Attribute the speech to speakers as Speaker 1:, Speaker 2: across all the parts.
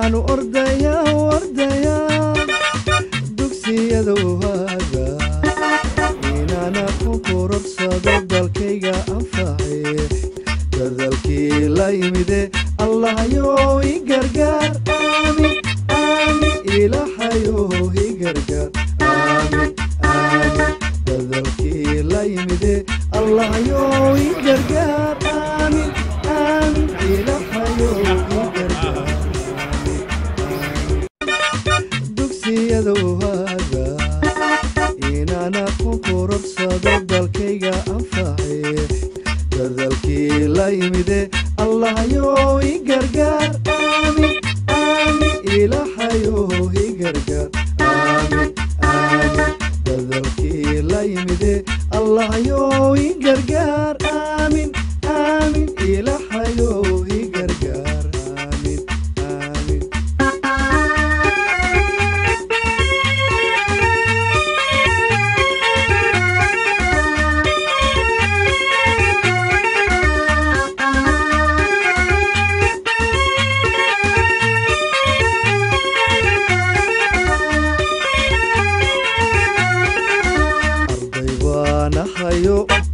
Speaker 1: waxaan ordayaa dugsiyada uhaaga inaana ku korodhsado dalkayga anface dadalkii la yimide allahayo i gargaar aamin aamin ilaahayo i gargaar aamin aamin dadalkii la yimide allahayo i gargaar aamin aamin ilaahayo i gargaar dugsiyada uhaaga inaana ku korodhsado dalkayga anface dadalkii la yimide allahayo i gargaar aamin aamin ilaahayo i gargaar aamin aamin dadalkii la yimide allahayo i gargaar aamin aamin ilaahayo i gargaar aamin aamin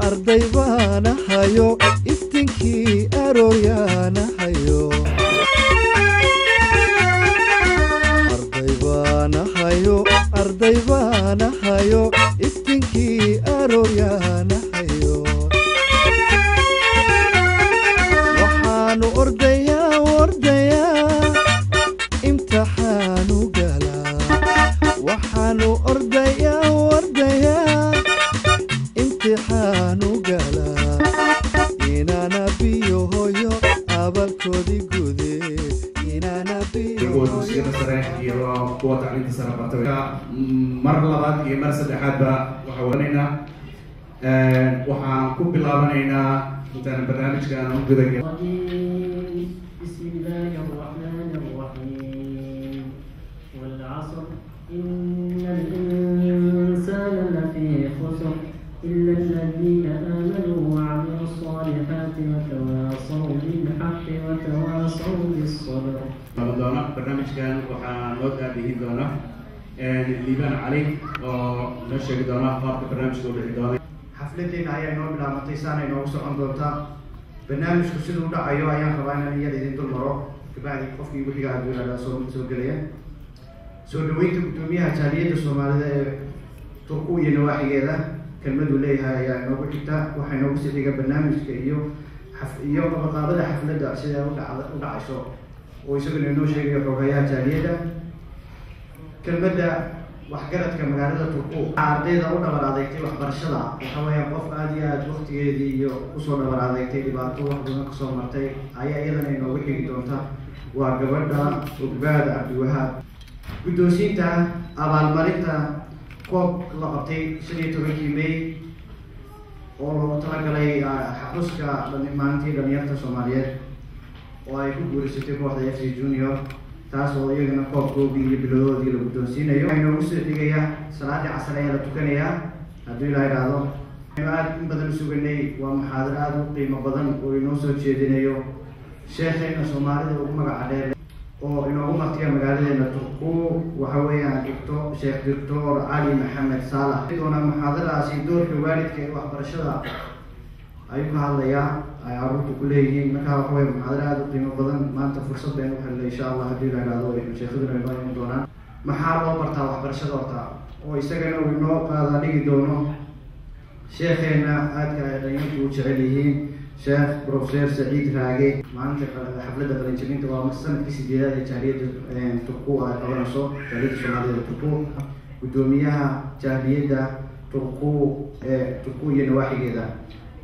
Speaker 1: arday baana hayo iftinkii arooryaana hayo arday baana hayo iftinkii arooryaana hayo waxaanu ordayaa imtixaanu galaa waxaanu ordayaa imtixaanu galaa inaana biyo hooyo abalkoodii gude inaana biyo
Speaker 2: kuwa tacliinta sare bartay mar labaad iyo mar saddexaadba waxaan ku bilaabanaynaa intaan barnaamijkan u gudagal
Speaker 3: بسم الله الرحمن الرحيم والعصر إن الإنسان لفي خسر إلا الذين آمنوا وعملوا الصالحات وتواصوا بالحق وتواصوا بالصبر.
Speaker 2: barnaamijkan waxaan loo daadihin doonaa liibaan cali oo noo sheegi doona qaabka barnaamijka u dhici doona.
Speaker 4: xafladeena ayaa inoo bilaabatay saanay noogu socon doontaa. barnaamijku siduu dhacayo ayaan rabaa inaan iyada idin dul maro kabacdi qofkii wixiga adduunyada soo gelaya. soo dhaweynta gudoomiyaha jaaliyadda Soomaalida ee Turku iyo nawaaxigeeda kelmadu leeyahay ayaa inoogu xigta. waxay noogu sii xiga barnaamijka iyo qabanqaabada xafladda sida u dhacayso oo isaguna inoo sheegayo xogayaha jaaliyadda. kelmadda waxgaradka magaalada Turku ardayda u dhabar adeegtay waxbarashada waxa weeyaan qof aad iyo aad waqtigeedii iyo usoo dhabar adeegtay dhibaato wax badan kasoo martay ayaa iyadana inoogu xigi doonta. waa gabadha Ogbaad Cabdiwahaab. guddoonsiinta abaalmarinta koob la qabtay 15 May oo loogu talagalay xaquuska maalintii dhalinyarta Soomaaliyeed oo ay ku guuleysatay kooxda FC Junior taas oo iyagana koobkoodii iyo bilodoodii la guddoonsiinayo. waxaa inoogu soo dhigaya salaadii casar ayaa la tukanayaa haddii la yidhaahdo. aad in badan u suganay waa muxaadaro aad u qiimo badan oo inoo soo jeedinayo sheekheena Soomaalida ugu magaca dheer oo inoogu martiya magaaladeena Turku waxa weeyaan Sheekh Dr. Ali Maxamed Saalax. doona muxaadaradaasi doorka waalidka ee waxbarashada ayuu ka hadlayaa ay carruurtu ku leeyihiin. markaa waxa weeye muxaadaro aad u qiimo badan. maanta fursad baynu u helnay insha allah haddii la yidhaahdo sheekaduna inoo iman doonaan. maxaa loo bartaa waxbarashada horta oo isagana uu inoo qaada dhigi doono sheekheena aadka ay dhalinyartu u jecel yihiin Sheekh Professor Saciid Raage. maalinta xafladda qalinjabinta waa sanadkii 8aad ee jaaliyadda Turku ay qabanayso jaaliyadda Soomaalida Turku. gudoomiyaha jaaliyadda Turku ee Turku iyo nawaaxigeeda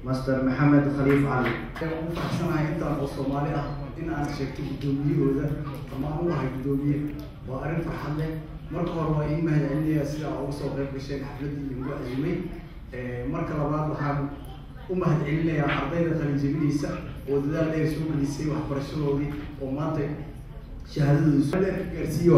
Speaker 4: Master Maxamed Khaliif Cali.
Speaker 5: waxaan u faraxsanahay intaan oo Soomaali ah in aan sheegto gudoomiyahooda ama aan u ahay gudoomiye. waa arrin farxad leh. marka hore waa ii mahadcelinayaa sida uga soo qayb gasheen xafladdii ugu azimay. marka labaad waxaan u mahadcelinayaa ardayda qalinjabinaysa oo dadaal dheer soo gelisay waxbarashadoodii oo maanta shahaadadooda dheer ka gaarsiiya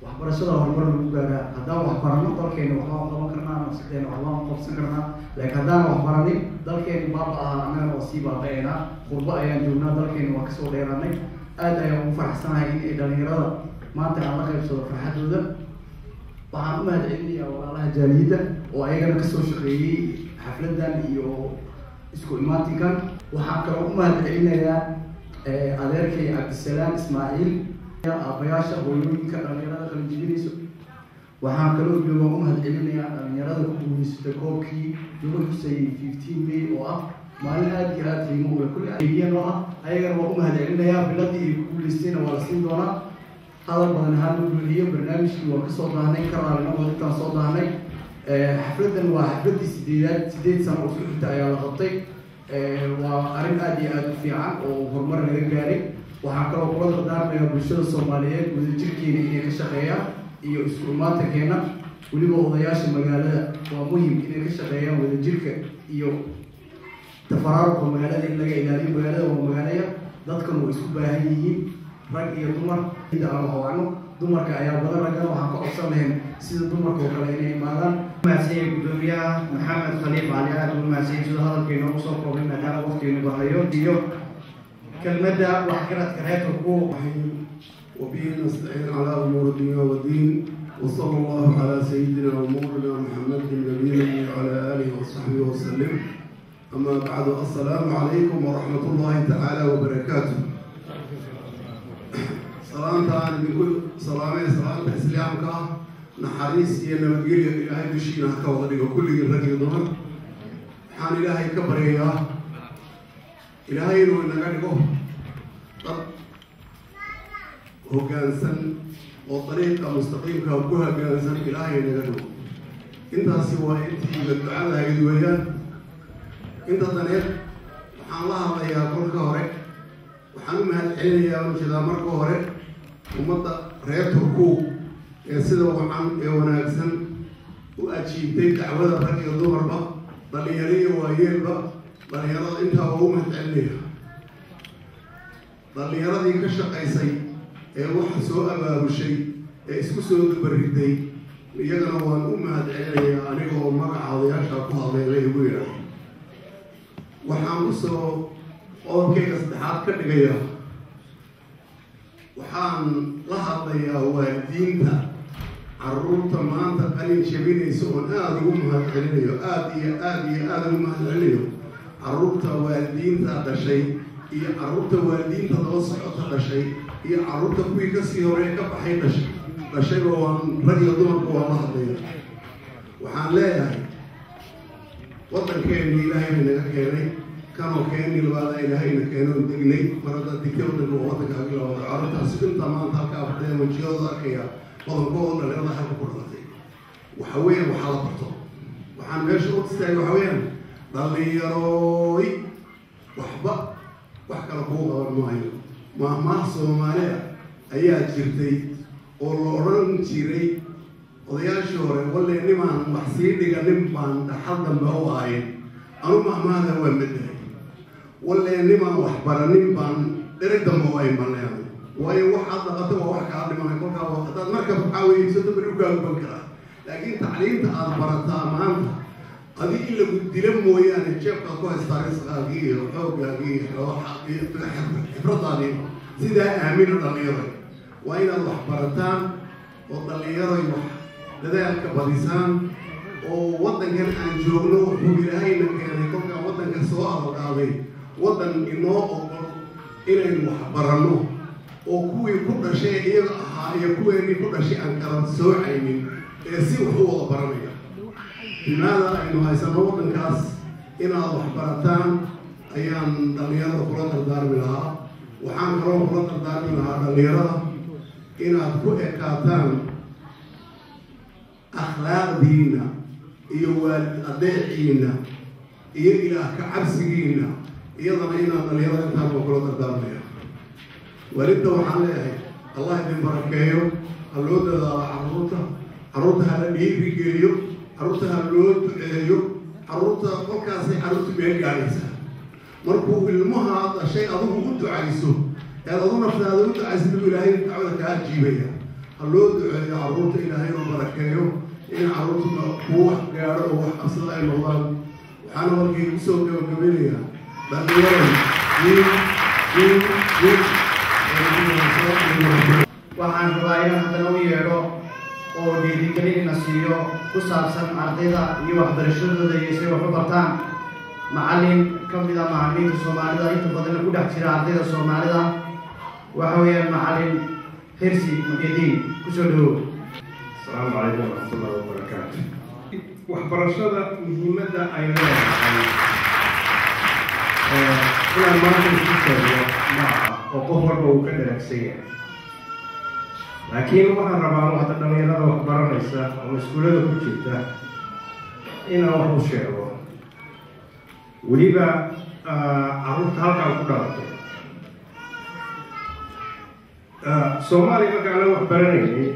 Speaker 5: waxbarashada horumar lagu gaaraa. haddaan waxbarano dalkeena waxbaan qaban karnaa, nafsadeena waxbaan qabsan karnaa. laakiin haddaan waxbaranin dalkeena baaba ahaa annagana waa sii baaba'aynaa. qurbo ayaan joognaa, dalkeena waa kasoo dheeraanay. aad ayaan ugu faraxsanahay in ay dhalinyarada maanta aan la qaybsado farxadooda. waxaan u mahadcelinayaa walaalaha jaaliyadda oo ayagana kasoo shaqeeyey xafladan iyo isku imaatinkan. waxaan kaloo u mahadcelinayaa adeerkay cabdisalaam ismaaciil, aabayaasha hooyooyinka dhalinyarada qalinjibinayso. waxaan kaloo jooga u mahadcelinayaa dhalinyarada ku guuleysatay koobkii lagu xusayay 15 May oo ah maalin aad iyo aad qiimo u leh kulli ayagana ah. ayagana waa u mahadcelinayaa biladii ay ku guuleystayna waa la siin doonaa. hadal badan ahaan u buuxiyo barnaamijkii waa kasoo daahnay ka raalina wadintaan soo daahnay. xafladan waa xafladii 8 sano oo xigta ayaa la qabtay. waa arrin aad iyo aad u fiican oo horumar laga gaaray. waxaan kaloo kula dardaarmayaa bulshada Soomaaliyeed wadajirkeena inay ka shaqeeyaan iyo isku imaatinkeena. weliba odayaasha magaalada waa muhiim inay ka shaqeeyaan wadajirka iyo tafaraaruqa magaalada in laga ilaaliyo. magaalada waa magaalaya, dadkan way isku baahan yihiin, rag iyo dumar. inta aan hawacno dumarka ayaa badan, raggana waxaan ka codsan lahayn sida dumarka oo kale inay imaadaan.
Speaker 4: mahadsan gudoomiyaha maxamed khaliif cali aad u mahadsan sida hadalkeena ugu soo koobay maadaama waqtigeenu bahayo iyo kelmadda waxgaradka reerka ku
Speaker 6: وبه نستعين على امور الدنيا والدين وصلى الله على سيدنا ومولانا محمد النبي وعلى اله وصحبه وسلم. اما بعد السلام عليكم ورحمه الله تعالى وبركاته. سلام تعالى بكل سلامه سلام اسلامك نحريس يا نبي الهي بشينا كوضري وكل الرجل ضمن حان الهي كبر يا الهي انه نغدغو هوغانسن وطريقه مستقيمه وكهغانسن الهي نغدغو انت سوى انت الدعاء هاي ويان انت ضنيت waxaan la hadlayaa kolka hore waxaan u mahadcelinayaa ujeedaa marka hore ummadda reer Turku ee sida wacan ee wanaagsan u ajiibtay dacwada rag iyo dumarba, dhalinyaro iyo waayeelba. dhalinyarada intaa waa u mahadcelinayaa. dhalinyaradii ka shaqaysay ee waxa soo abaabushay ee isku soo dubaritay iyagana waan u mahadcelinayaa anigoo magaca odayaasha ku hadlay igu yidhaahdo. waxaan usoo qodobkayga saddexaad ka dhigayaa waxaan la hadlayaa waalidiinta carruurta maanta qalin jabinaysa oon aada ugu mahadcelinayo, aada iyo aada ugu mahadcelinayo carruurta waalidiinta dhashay iyo carruurta waalidiinta daba socota dhashay iyo carruurta kuwii kasii horey ka baxay dhashayba waan rag iyo dumarka waan la hadlaya. waxaan leeyahay waddankeeni ilaahayna naga keenay, kanoo keeni labaada ilaahayna keenoon degnay. marada digta waddanka waa waddankaagi labaada. carruurtaasi intaa maanta halka afardeen wajiyadooda arkaya badankooda dhalinyarada halka ku dhalatay. waxa weeyaan waxaa la barto. waxaan meesha u istaagay waxa weeyaan dhalinyarooy waxba wax kale kuu qaban maayo. maahmaah Soomaaliya ayaa jirtay oo la odhan jiray odayaashii hore walle nimaan wax sii dhiga nin baan dhaxal dambe u ahayn. anu maahmaahda waa madahay walle nimaan wax baranin baan dhereg dambe u aymaneen. waayo waxaad dhaqato waa wax kaa dhimanay. kolkaa hadaad marka waxaa weydiisato beri u gaaguban karaa. laakiin tacliimta aad barataa maanta adig in lagu dila mooyaane jeebkaad ku haystaa risqaagii iyo xooggaagii iyo xibradaadii. sidaa aamina dhalinyaro waa inaad wax barataan oo dhalinyaro wax dadaalka badisaan oo waddankan aan joogno wuxuu ilaahayna keenay kolkaa waddanka soo adagaaday waddan inoo ogol inaynu wax baranno oo kuwii ku dhashay iyaga ahaa iyo kuweenii ku dhashay aan kala soocaynin ee si wax u wada baranaya. limaada aynu haysano waddankaas inaad wax barataan ayaan dhalinyarada kula dardaarmi lahaa. waxaan kaloo kula dardaarmi lahaa dhalinyarada inaad ku ekaataan akhlaaqdiina iyo waalid adeeciina iyo ilaah ka cabsigiina. iyadana inaan dhalinyarada intaan waa kula dardaarmaya. waalidda waxaan leeyahay allah idin barakeeyo, ha loo dadaalo carruurta ha la dhiirigeeyo, carruurta ha loo duceeyo. carruurta kolkaasay carruurta meel gaadhaysaa. markuu ilmaha dhashay adigu u ducayso ee adu naftaada u ducaysa inuu ilaahay dacwada kaa jiibaya. ha loo duceeyo carruurta, ilaahay oo barakeeyo in carruurta kuu wax gaadho oo wax qabsada ay noqdaan. waxaana markii u soo gabagabaynayaa dhalinyarada
Speaker 4: wacyigelin ina siiyo ku saabsan ardayda iyo waxbarashadooda iyo say wax u bartaan macallin ka mid ah macallimiinta soomaalida inta badanna ku dhex jira ardayda soomaalida waxa weeyaan macallin Hirsi Muxyidiin kusoo dhawow.
Speaker 7: السلام عليكم ورحمة الله وبركاته. waxbarashada muhiimadda ay leedahay inaan maanta isku sheegno maaha oo qof walba uu ka dharagsan yahay laakiin waxaan rabaa hadda dhalinyarada wax baranaysa ama iskuullada ku jirta inaan wax u sheego weliba carruurta halkaa ku dhalatay Soomaaliya marka aan wax baranaynay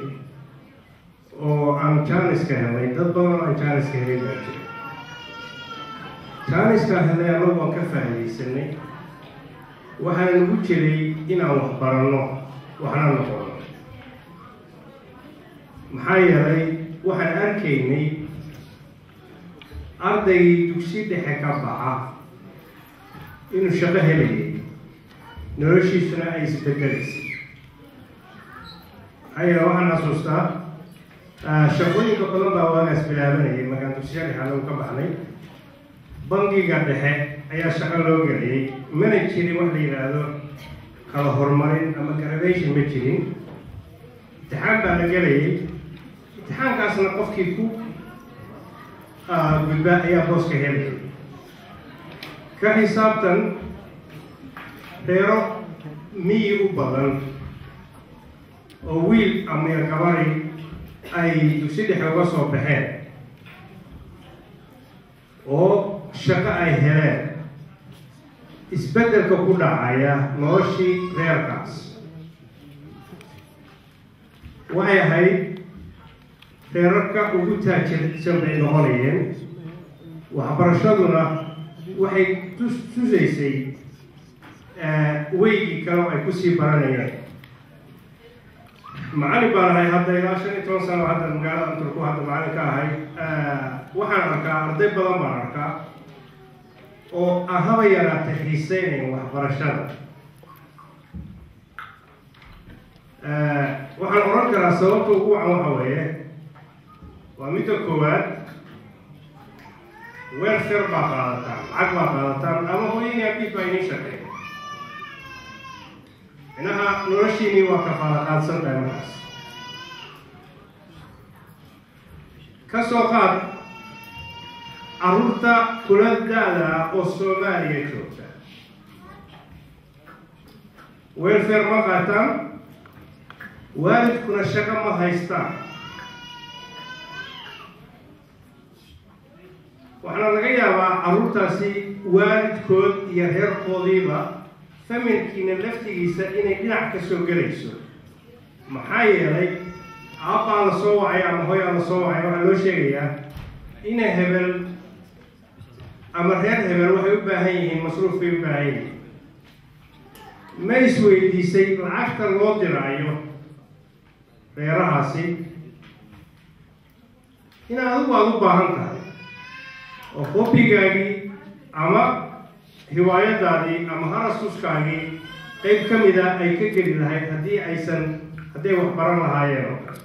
Speaker 7: oo aan jaaniska helay dad badan oo aan jaaniska helay baa jira jaaniska helay anagu waan ka faa'iidaysanay waxaan ugu jiray inaan wax baranno waxna noqono maxaa yeelay waxaan arkaynay ardaygii dugsi dhexe ka baxa inuu shaqo helayay noloshiisuna ay isbedelaysay maxaa waxaan xasuustaa shaqooyinka badan baa waagaas bilaabanayay markaan dugsiya dhexe anagu ka baxnay bangiga dhexe ayaa shaqo loo geliyay mana jirin wax la yidhaahdo kala horumarin ama graduation ma jirin imtixaan baa la gelayay imtixaankaasna qofkii ku gudba ayaa booska helayay ka xisaabtan reero miyi u badan oo wiil ama gabari ay dugsi dhexe uga soo baxeen oo shaqo ay heleen isbeddelka ku dhacaya noloshii reerkaas waxay ahayd reerarka ugu taajirsan bay noqonayeen waxbarashaduna waxay tusaysay weygii kale oo ay kusii baranayeen macallin baan ahay hadda ilaa 15 sano hadda magaalada Turku hadda macallin ka ahay waxaan arkaa arday badan baan arkaa oo aan haba yaraatay xiiseynayn waxbarashada waxaan oran karaa sababta ugu wacan waxa weeye waa midda koowaad welfare baa qaadataan lacag baa qaadataan ama hooyadii aabbihi baa inii shaqeeya inaha noloshiinii waa ka faala-qaadsan tahay markaas ka soo qaad carruurta kula da-da oo Soomaaliya joogta welfare ma qaataan waalidkuna shaqo ma haystaan waxaana laga yaabaa carruurtaasi waalidkood iyo reerkoodiiba familkiina laftigiisa inay dhinac ka soo gelayso maxaa yeelay aabbaa la soo wacay ama hooyaa la soo wacay waxaa loo sheegayaa ina hebel ama reer hebel waxay u baahan yihiin masruuf bay u baahan yihiin ma isweydiisay lacagta loo diraayo reerahaasi in adigu aada u baahan tahay oo hobbigaagii ama hiwaayadaadii ama harasuskaagii qayb ka mida ay ka geli lahayd hadday wax baran lahaayeen oo kale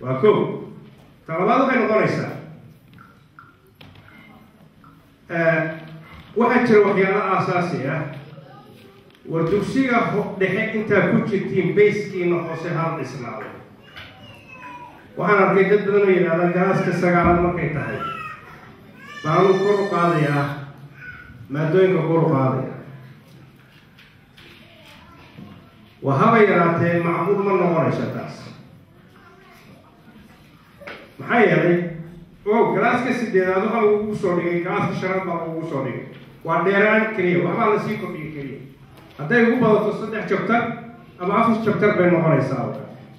Speaker 7: waa kow talabaad waxay noqonaysaa waxaa jira waxyaalo aasaasi ah war dugsiga dhexe intaa ku jirtiin bayskiina hoose hal dhisnaado waxaan arkay dad badan oo yidhahda galaaska sagaalaad markay tahay baanu kor u qaadayaa maadooyinka kor u qaadaya waa haba yaraatee macquul ma noqonaysa taas maxaa yeelay galaaska sideedaad waxa lagugu soo dhigay galaaska shanaad baa lagugu soo dhigay waa dheeraan keliya waxbaa lasii kordhiya keliya hadday ugu badato 3 jabtar ama 4 jabtar bay noqonaysaa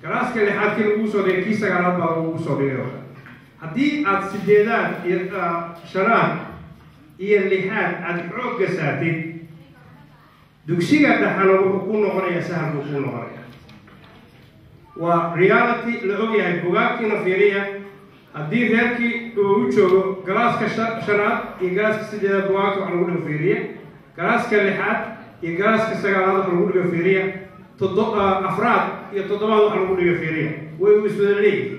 Speaker 7: galaaska lixaadkii lagugu soo dhigay kii sagaalaad baa lagugu soo dhigay oo haddii aad sideedaad iyo shanaad iyo lixaad aad xoogga saatid dugsiga dhexana wuxuu ku noqonayaa sahal buu ku noqonaya waa reality la ogyahay bugaagtiina fiiriya haddii reerkii uu u joogo galaaska shanaad iyo galaaska sideedaad bugaagta wax lagu dhigo fiiriya galaaska lixaad iyo galaaska sagaalaad wax lagu dhigo fiiriya afraad iyo toddobaad wax lagu dhigo fiiriya ويسودلي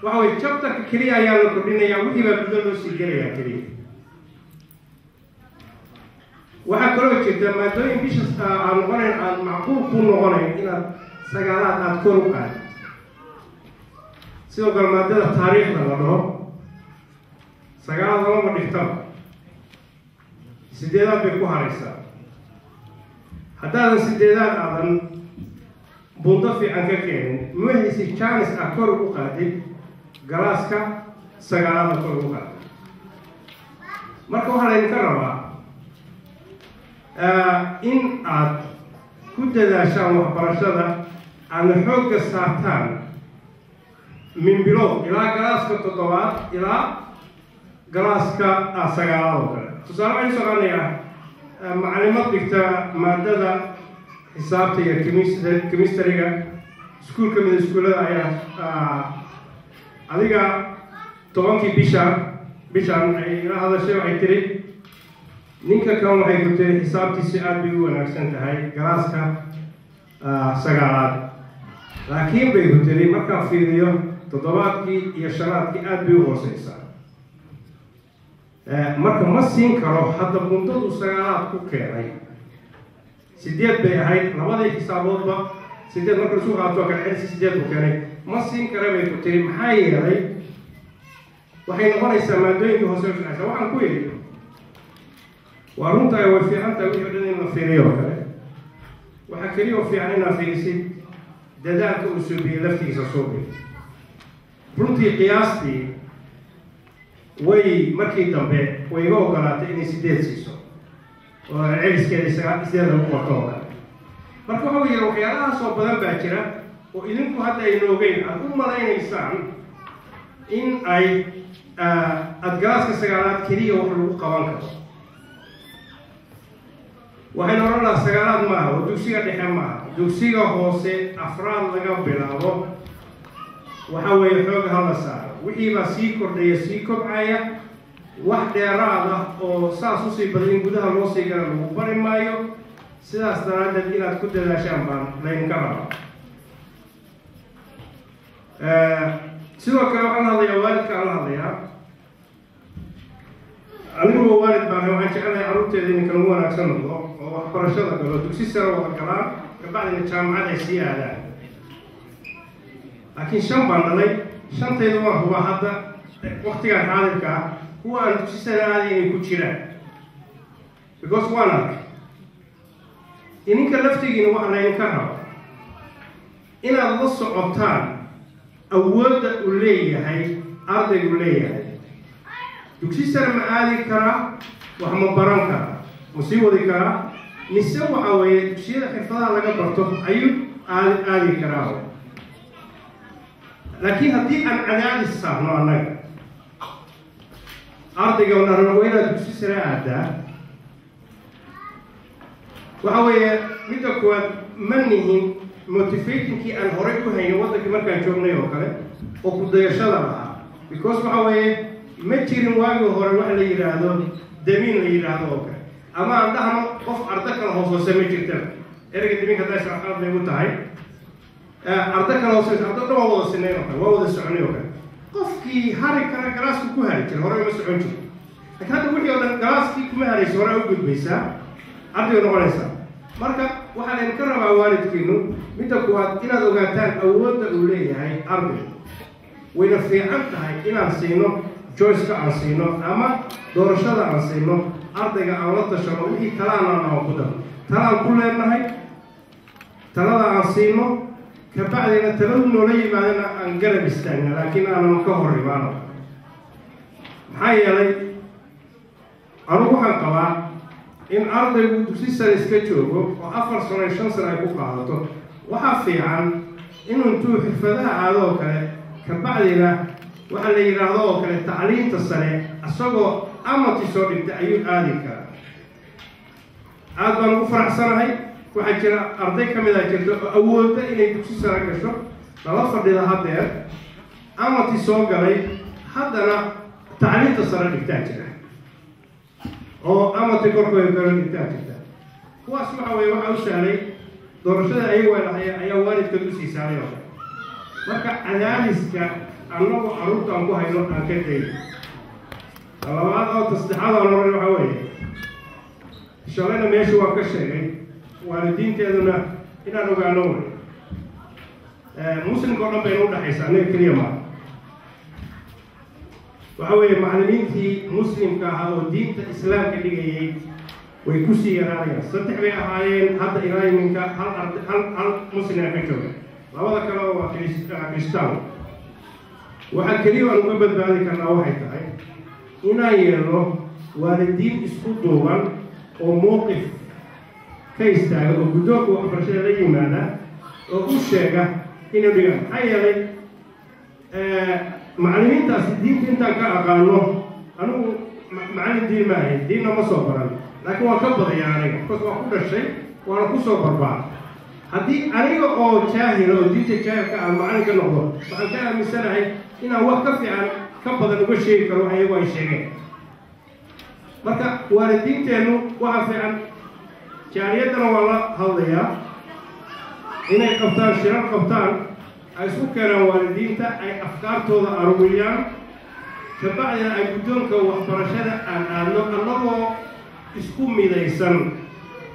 Speaker 7: وهو chapter كلية يا لكرنا يا وحي ببدل سجل يا كلية وحكروا كده ما دوين بيش عن غنى عن معقول كل غنى إلى سجلات أذكروا بعد سيو قال ما ده التاريخ لنا سجلات ما بنختار سيدنا بيكو هاريسا هذا السيدنا أيضا بنضاف في أنكين مهندس chance أذكروا قادم جلاسكا سجلات أذكروا قادم مركو هذا يكرر in aad ku dadaashaan waxbarashada aan xoogga saartaan min bilow ilaa galaaska 7 ilaa galaaska 9 oo kale tusaale waxaan soconayaa macluumaad dhigta maadada xisaabta iyo chemistry-ga iskuulka mid iskuulada ayaa adiga 10 bishan ay ila hadashay waxay tiri ninka kan waxay gutay xisaabtiisa aad bay u wanaagsan tahay galaaska 9aad laakiin bay gutay marka fiiriyo 7aadkii iyo 5aadkii aad bay u hooseysaa marka ma siin karo hadda buntadu 9aad ku keenay 8 bay ahayd labada xisaaboodba 8 marka soo qaato kan 8 ku keenay ma siin karo bay gutay maxay yeelay waxay noqonaysaa maadooyinka hoose waxaan ku yeelay وأنت وفي أنت ويحدنا في ريوكا وحكيريو في عنا في سيد دادات أسوبي لفتي سوبي برنتي قياستي وي مركي دمبي وي هو قالت إني سيدات سيسو وعيس كذي سيدات المقطوعة مركو هو يروحي على صوب بدن باكرة وإنكم حتى ينوغين الأمة لين إنسان إن أي أدقاس كسجالات كريه وحلو قوانك waxay noqonaa 9aad ma aha dugsiga dhexe ma aha dugsiga hoose afraad laga bilaabo waxa weeye xoog hal saar wixii ba sii kordhaya sii kobcaya wax dheeraad ah oo saas u sii badan gudaha loo sii gaaro lagu bari maayo sidaas daraaddeed inaad ku dadaashaan baan layn ka rabaa sidoo kale waxaan hadlayaa waalidka aan hadlayaa anigu waalid baan waxaan jecelahay carruurteeda inay kala wanaagsan noqdo oo waxbarashada galo dugsi sare wada galaan kabacdina jaamacad ay sii aadaan laakiin 5 baan dhalay 5tayda waa huba hadda waqtigan xaadirka ah kuwa aan dugsi sare aadin inay ku jiraan because one ininka laftigiina waxaa laydinka raba inaad la socotaan awoodda uu leeyahay ardaygu leeyahay dugsi sare ma aadi karaa wax ma baran karaa ma sii wadi karaa mise waxa weeye dugsiyada xirfadaha laga barto ayuu aadi karaa laakiin haddii aan cadaadis saarno annaga ardayga wana rabo inaad dugsi sare aadaa waxa weeye midda koowaad ma nihin motivatingkii aan horey u haynin waddankii markaan joognay oo kale oo ku dayashada lahaa because waxa weeye ma jirin waagii hore wax la yiraahdo damiin la yiraahdo oo kale ama aan dhahno qof arday kala hoose ma jirta erayga damiinka taas waxaa bay u tahay arday kala hoose arday dhan wada sinay oo kale waa wada soconay oo kale qofkii hari kara galaasku ku hari jiray hore ma socon jirin laakiin hadda wixii oo dhan galaaskii kuma harayso hore u gudbaysaa arday noqonaysaa marka waxaa laydin ka rabaa waalidkiinu midda koowaad inaad ogaataan awoodda uu leeyahay arday wayna fiican tahay inaan siino choice-ka aan siino ama doorashada aan siino ardayga aan la tashano wixii talaana aan ku daro talaan ku leenahay talada aan siino kabacdina taladu noola yimaadana aan garab istaagna laakiin aanan ka hor imaano maxaa yeelay anugu waxaan qabaa in ardaygu dugsi sare iska joogo oo 4 sano 5 sano ay ku qaadato waxaa fiican inuu intuu xirfadaha aado oo kale kabacdina waxaa la yiraahdo oo kale tacliinta sare asagoo amati soo dhigtay ayuu aadi karaa aad baan ugu faraxsanahay waxaa jira arday ka mid ah jirto oo awoodda inay dugsi sare gasho lala fadhida haddeer amati soo galay haddana tacliinta sare dhigtaa jira oo amati korkooda kala dhigtaa jirta kuwaas waxa weeye waxaa u sahlay doorashada ayagu ay lahaayeen ayaa waalidka u sii saaray oo marka cadaadiska annagu carruurtaan ku hayno aan ka dayn labaad oo tasaddexaad oo nool waxaa weeye shalayna meesha waan ka sheegay waalidiinteeduna inaan ogaano wey muslimka oo dhan bayna udhaxaysa anaga keliya maa waxa weeye macallimiintii muslimka ahaa oo diinta islaamka dhigayay way ku sii yaraanayaan 3 bay ahaayeen hadda ilaa iminka hal muslima ka jooga labada kale waa kristaan waxaa keliya aan uga badbaadi karnaa waxay tahay inaan yeelno waalidiin isku duuban oo mowqif ka istaaga oo guddoonka waxbarashada la yimaada oo u sheega inuu dhigaan maxaa yeelay macallimiintaasi diinta intaan ka aqaano anigu macallin diin ma ahayn diinna ma soo baran laakiin waan ka badayaa aniga because waan ku dhashay waana ku soo barbaa haddii aniga oo jaahila oo diinta jaahilka aan macallin ka noqdo waxaan ka aaminsanahay inaan wax ka fiican ka badan uga sheegi karo ayagu ay sheegeen marka waalidiinteennu waxa fiican jaariyaddana waa la hadlayaa inay qabtaan shirar qabtaan ay isku keenaan waalidiinta ay afkaartooda aruuriyaan kabacdina ay guddoonka waxbarashada aan aadno annagoo isku midaysan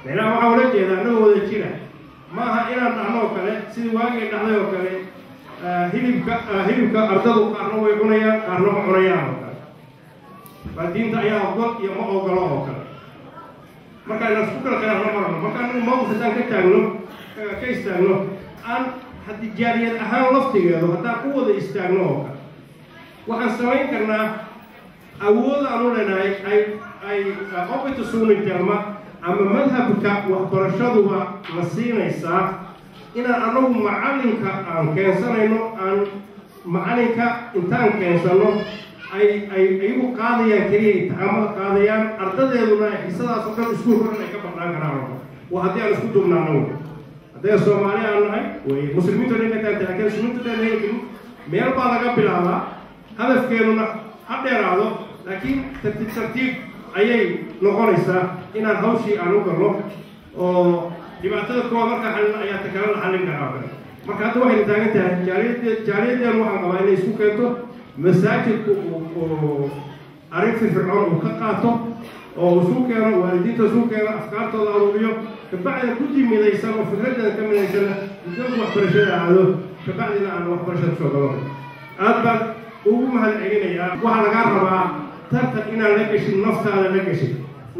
Speaker 7: macnaha waxaa ula jeeda annagoo wada jira ma aha inaan dhacno oo kale sidii waagii dhacday oo kale hilibka ardadu qaarna way cunayaan qaarna ma cunayaan oo kale waalidiinta ayaa ogol iyo ma ogolo oo kale marka inaan isku kala khilaafno marano marka anagu mawqif haddaan ka istaagno aan haddii jaariyad ahaan laftigeedu haddaan u wada istaagno oo kale waxaan samayn karnaa awood aan u leenahay ay opita suunitelma ama madhabka waxbarashaduba la siinaysaa inaan anagu macallinka aan keensanayno aan macallinka intaan keensano ay iyagu qaadayaan keliya imtixaamada qaadayaan ardadeeduna xisadaas oo dhan iskuulka dhan ay ka badnaan karaan waa haddii aan isku dubnaano haddii Soomaali aan nahay way muslimiintu inay ka tahay laakiin sunnada leeyihiin meel baa laga bilaabaa hadafkeeduna ha dheeraado laakiin tartiib ayay noqonaysaa inaan hawshii aan u galno oo dhibaatada kooda marka xalin ayaa ta kale la xallin karaa marka hadda waxay taagan tahay jaariyaddeen waxaan qabaa inay isku keento masaajidku uu arrin firfircoon uu ka qaato oo isu keeno waalidiinta isu keeno afkaartooda aruuriyo kabacdina guddi midaysan oo fikraddeeda ka midaysana guddoonka waxbarashada aado kabacdina aan waxbarashada soo galo aad baan ugu mahad celinayaa waxaa lagaa rabaa tartan inaan la geshin naftaada la geshin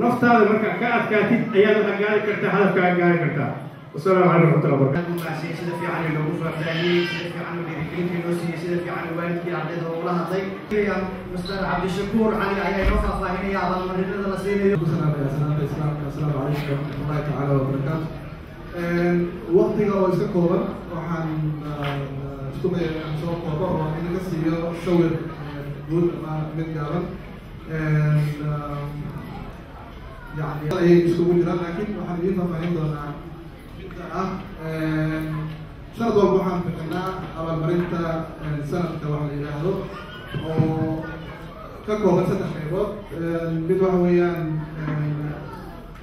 Speaker 7: naftaada marka ka adkaatid ayaad waxa gaari kartaa hadafkaa gaari kartaa wasalaamu calaykum waraxmatullahi wabarakaatu
Speaker 4: sida fiican loogu faahfaahiyey sida fiican dhiirigelintii loo siiyey sida fiican waalidkii ardayda ula hadlay Mr. Cabdishakuur cali ayaa inoo faahfaahinaya abaalmarinada la siinayo
Speaker 8: السلام عليكم ورحمة الله تعالى وبركاته. وقتها ويسكوبا وحن استمع عن سوق وضع وإن كسية سوي جود من جارن يعني هي يسكوبون جران لكن وحن يفهم فهم دونا سنة والبحان فكنا أول مريتا سنة كواحد إلى هذا ككوبا سنة خيبات بدوحويا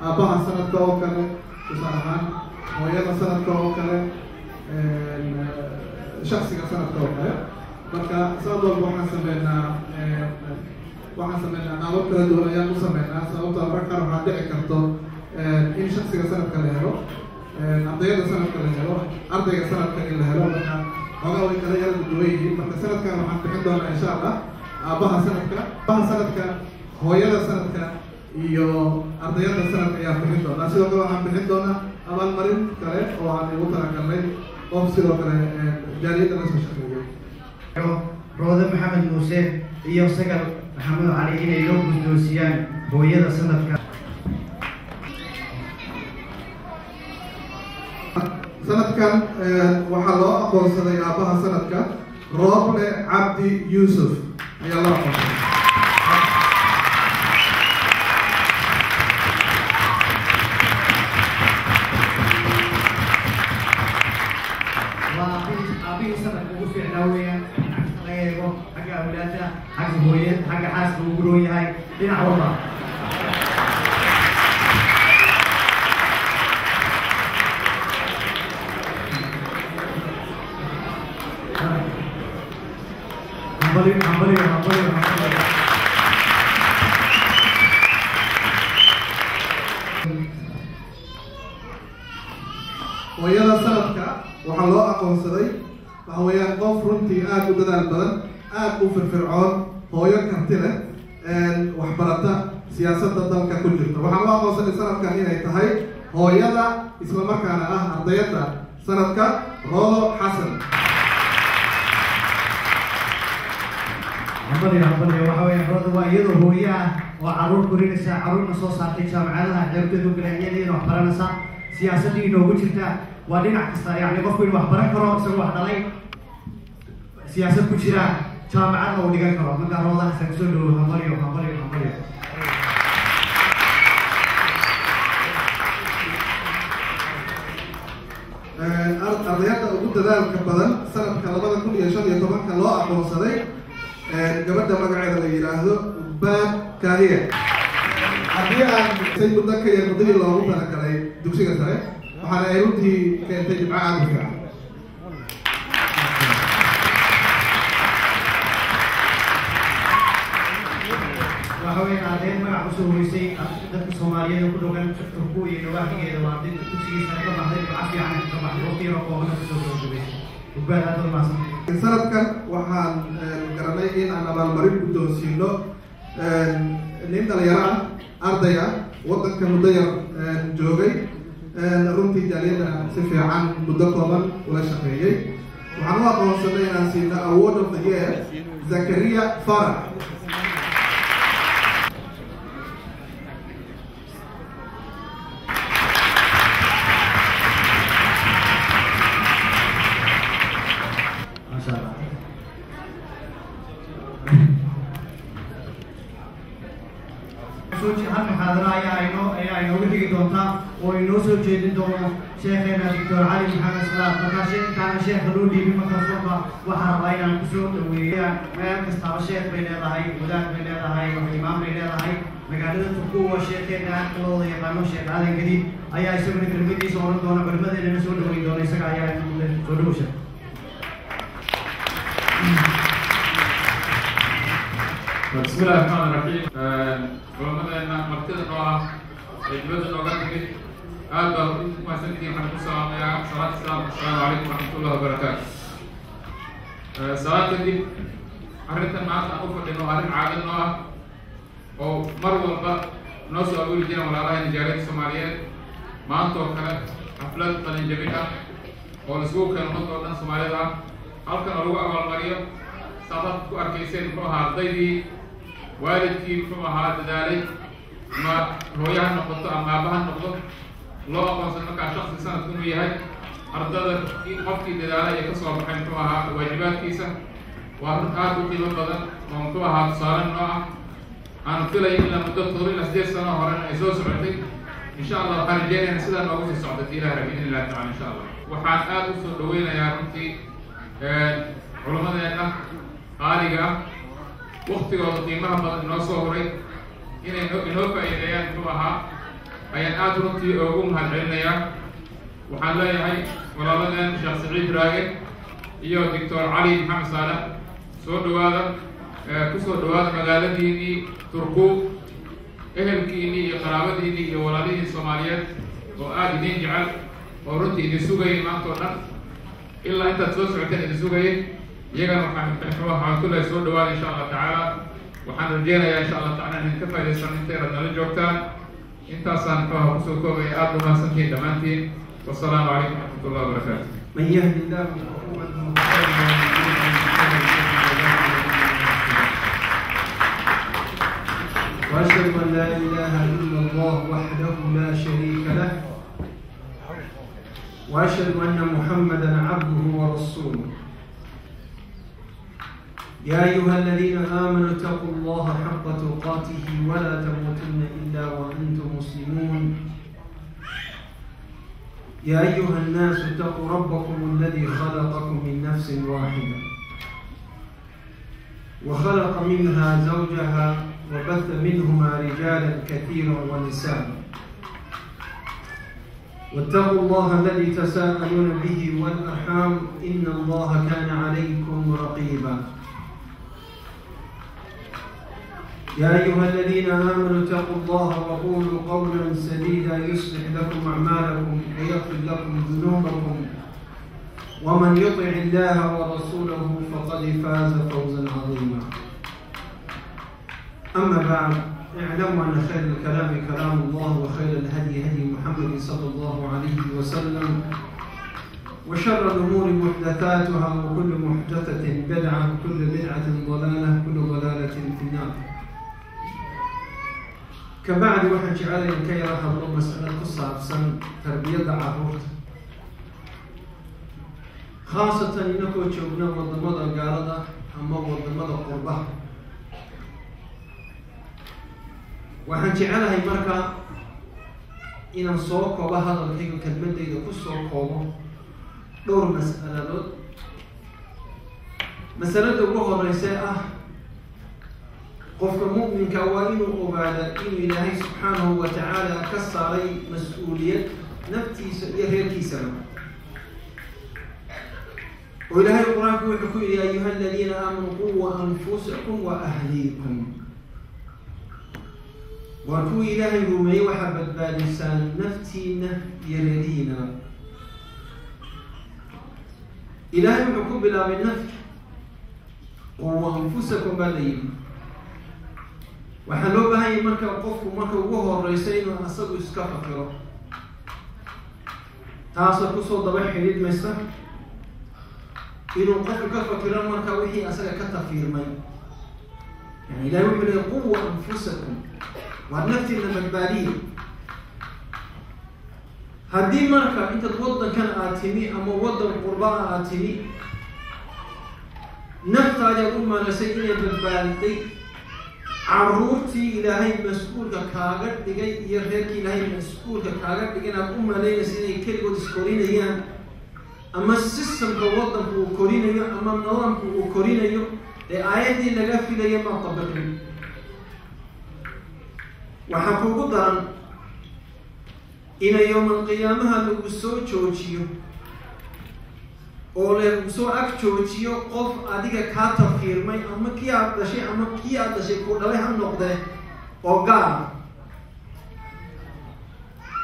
Speaker 8: أباها سنة كوكلة تسعة ويانا سنة كوكلة شخصي سنة كوكلة marka sababta waxaan sameynaa nabad kala duwan ayaan u sameynaa sababta marka waxaa dhici karto in shakhsiga sanadka la helo ardayda sanadka la helo ardayga sanadka in la helo marka xogaa way kala yara duwan yihiin marka sanadkan waxaan bixin doonaa insha allah aabaha sanadka hooyada sanadka iyo ardayda sanadka ayaa bixin doonaa sidoo kale waxaan bixin doonaa abaalmarin kale oo aan ugu talagalnay qof sidoo kale jaaliyadda la soo shaqeeyay
Speaker 4: Roode Maxamed Muuse iyo Sagal Maxamed Cali inay loo guddoonsiyaan hooyada sanadka
Speaker 8: sanadkan waxaa loo aqoonsaday aabaha sanadka Rooble Cabdi Yuusuf ayaa loo aqoonsaday
Speaker 4: أبي سنة وفي حلوية غيره حق أولاده حق هوية حق حاسب وقروي هاي لنا والله
Speaker 8: hooyada sanadka waxaa loo aqoonsaday waxa weeyaan qof runtii aada u dadaal badan aada u firfircoon hooyo karti leh waxbarata siyaasadda dalka ku jirta waxaa loo aqoonsaday sanadkan inay tahay hooyada islamarkaana ah ardayadda sanadka Rodo Xasan.
Speaker 9: hambalyo waxa weeye Rodo waa iyadoo hooyo ah oo caruur korinaysa caruurna soo saartay jaamacadaha xeebteedu galaanyadiina wax baranaysa siyaasadii inoogu jirta waa dhinac kasta yacni qofku inuu wax baran karo isagoo wax dhalay siyaasad ku jira jaamacadna uu dhigan karo marka Rodo Xasan kusoo dhawow hambalyo
Speaker 8: ardayda ugu dadaalka badan sanadka 2015 loo aqoonsaday gabadha magaceeda la yiraahdo Bad Kariya haddii aan say muddo ka yar muddadii loogu talagalay dugsiga sare waxaana ay runtii keentay jimco aad u fiican
Speaker 9: waxa weeye ardayda magac kusoo horeysay dadka Soomaaliyeed ku dhogaan ku iyo nawaaxigeeda waa dad dugsiga sare ka baxday fiican ka baxday waqti yar oo kooban kusoo gabagabay
Speaker 8: sanadkan waxaan garanay in aan abaalmarin guddoonsiino nin dhalinyaro ah arday ah waddanka muddo yar joogay runtii jaaliyadda si fiican muddo kooban ula shaqeeyey waxaan u aqoonsanay inaan siino award of the year Zakaria Farah
Speaker 9: وإنه سوتشي دونه شيخنا دكتور علي محمد صلاح فكان كان شيخ رودي بمكرفوفا وحرباينا كسور ويا ما كستاب الشيخ بين هاي ودان بين هاي والإمام بين هاي مقالة تقوى شيخنا الله يقانو شيخ هذا الجديد أيها يسمون في المدي صورنا دونا بالمدى لنا سود ويدونا يسقى أيها سودوشة
Speaker 10: بسم الله الرحمن الرحيم ولمدنا مرتين نوع الجبل الأوغاني هذا ما سنتي محمد السلام يا صلاة السلام السلام عليكم ورحمة الله وبركاته صلاة دي أردت معك أقول إنه أردت عادل نوع أو مرة نوصل أقول جينا ولا رأي نجارات الصومالية ما أنتوا كلا حفلات قليل جميلة أو الأسبوع كانوا نطلع ناس صومالية هل كان أروع أول مريم صارت أركيسين فوها ضيدي والدي فوها دالي ما هويان نقطة أما أباها نقطة لو أقصد أنك شخص سنة تكون وياهي أردد قفتي دلالة يكسر بحنتوها واجبات كيسة وأردد آتو قيمة بدن ومتوها تصارا نوعا أنا قلت لي إلا مدة طويلة 6 سنة ورانا إسوس عندي إن شاء الله خارجين نسيدا نوغوز السعودة إلى بإذن الله تعالى إن شاء الله وحان آتو سلوين يا رمتي علماء لأنه قارقة وقتي وقيمها بدن نوصو هوري inoo faa'iideeyaan muxuu ahaa ayaan aad runtii ugu mahadcelinayaa waxaan leeyahay walaaladeen sheekh Saciid Raage iyo Dr. Cali Maxamed Saalax soo dhawaada ku soo dhawaada magaaladiinii Turku ehelkiinii iyo qaraabadiinii iyo walaalihiin Soomaaliyeed oo aad idin jecel oo runtii idin sugayay maanta oo dhan ilaa intaad soo socoteen idin sugayay iyagana waxaan ku leeyahay soo dhawaada insha Allah tacaala waxaan rajeynayaa insha Allah tacaala in ka faa'iideysan inteena nala joogtaan intaasaan muxuu ku soo koobay aad u mahadsantihiin dhammaantiin wassalaamu calaykum waraxmatullahi wabarakaatu
Speaker 9: من يهدي الله فهو
Speaker 11: وأشهد أن لا إله إلا الله وحده لا شريك له وأشهد أن محمدا عبده ورسوله يا أيها الذين آمنوا اتقوا الله حق تقاته ولا تموتن إلا وأنتم مسلمون يا أيها الناس اتقوا ربكم الذي خلقكم من نفس واحدة وخلق منها زوجها وبث منهما رجالا كثيرا ونساء واتقوا الله الذي تساءلون به والأرحام إن الله كان عليكم رقيبا يا أيها الذين آمنوا اتقوا الله وقولوا قولا سديدا يصلح لكم أعمالكم ويغفر لكم ذنوبكم ومن يطع الله ورسوله فقد فاز فوزا عظيما. أما بعد، اعلموا أن خير الكلام كلام الله وخير الهدي هدي محمد صلى الله عليه وسلم وشر الأمور محدثاتها وكل محدثة بدعة وكل بدعة ضلالة وكل ضلالة في النار. كبعد waxaan jecelahay in ka yara hadlo mas'alad ku saabsan tarbiyadda carruurta, khaasatan inagoo joogna wadamada gaalada ama wadamada qurbaha. waxaan jecelahay marka inaan soo koobo hadalkayga kelmadayda ku soo koobo dhowr mas'aladood. masalada ugu horeysa ah qofka mu'minka waa inuu ogaado inuu ilaahay subxaanahu wa tacaala ka saaray mas-uuliyad naftiisa iyo reerkiisana. oo ilaahay qur-aanku wuxuu ku yidhi: ayuha aladiina aamanuu quu anfusakum wa ahliikum. waa kuwii ilaahay rumeeyey waxaa badbaadisaan naftiina iyo reerihiina. ilaahay wuxuu ku bilaabay nafta, quu anfusakum baa la yidhi. waxaa loo baahan yahay marka qofku marka ugu horeysa inuu asagu iska fakiro, taasoo kusoo daba xidhiidmaysa inuu qofku ka fakiro marka wixii asaga ka tafiirmay. yani ilahay wuxuu leeyahy quu anfusakum, waa naftiina badbaadiya. haddii marka intaad waddankan aad timi ama waddan qurbaa aad timi naftaadaad u maalaysay inay badbaadiday, carruurtii ilaahay mas-uulka kaaga dhigay iyo reerkii ilaahay mas-uulka kaaga dhigay inaad u malaynaysa inay keligood iskorinayaan, ama sistamka waddanku uu korinayo ama nidaamku uu korinayo, ee aayaddii laga filaya ma tabiqin. waxaa kuugu daran ina yowmal qiyaamaha lagu soo joojiyo oo lagu soo ag joojiyo qof adiga kaa tafiirmay, ama kii aad dhashay ama kii aad dhashay ku dhalay ha noqdee oo gaala.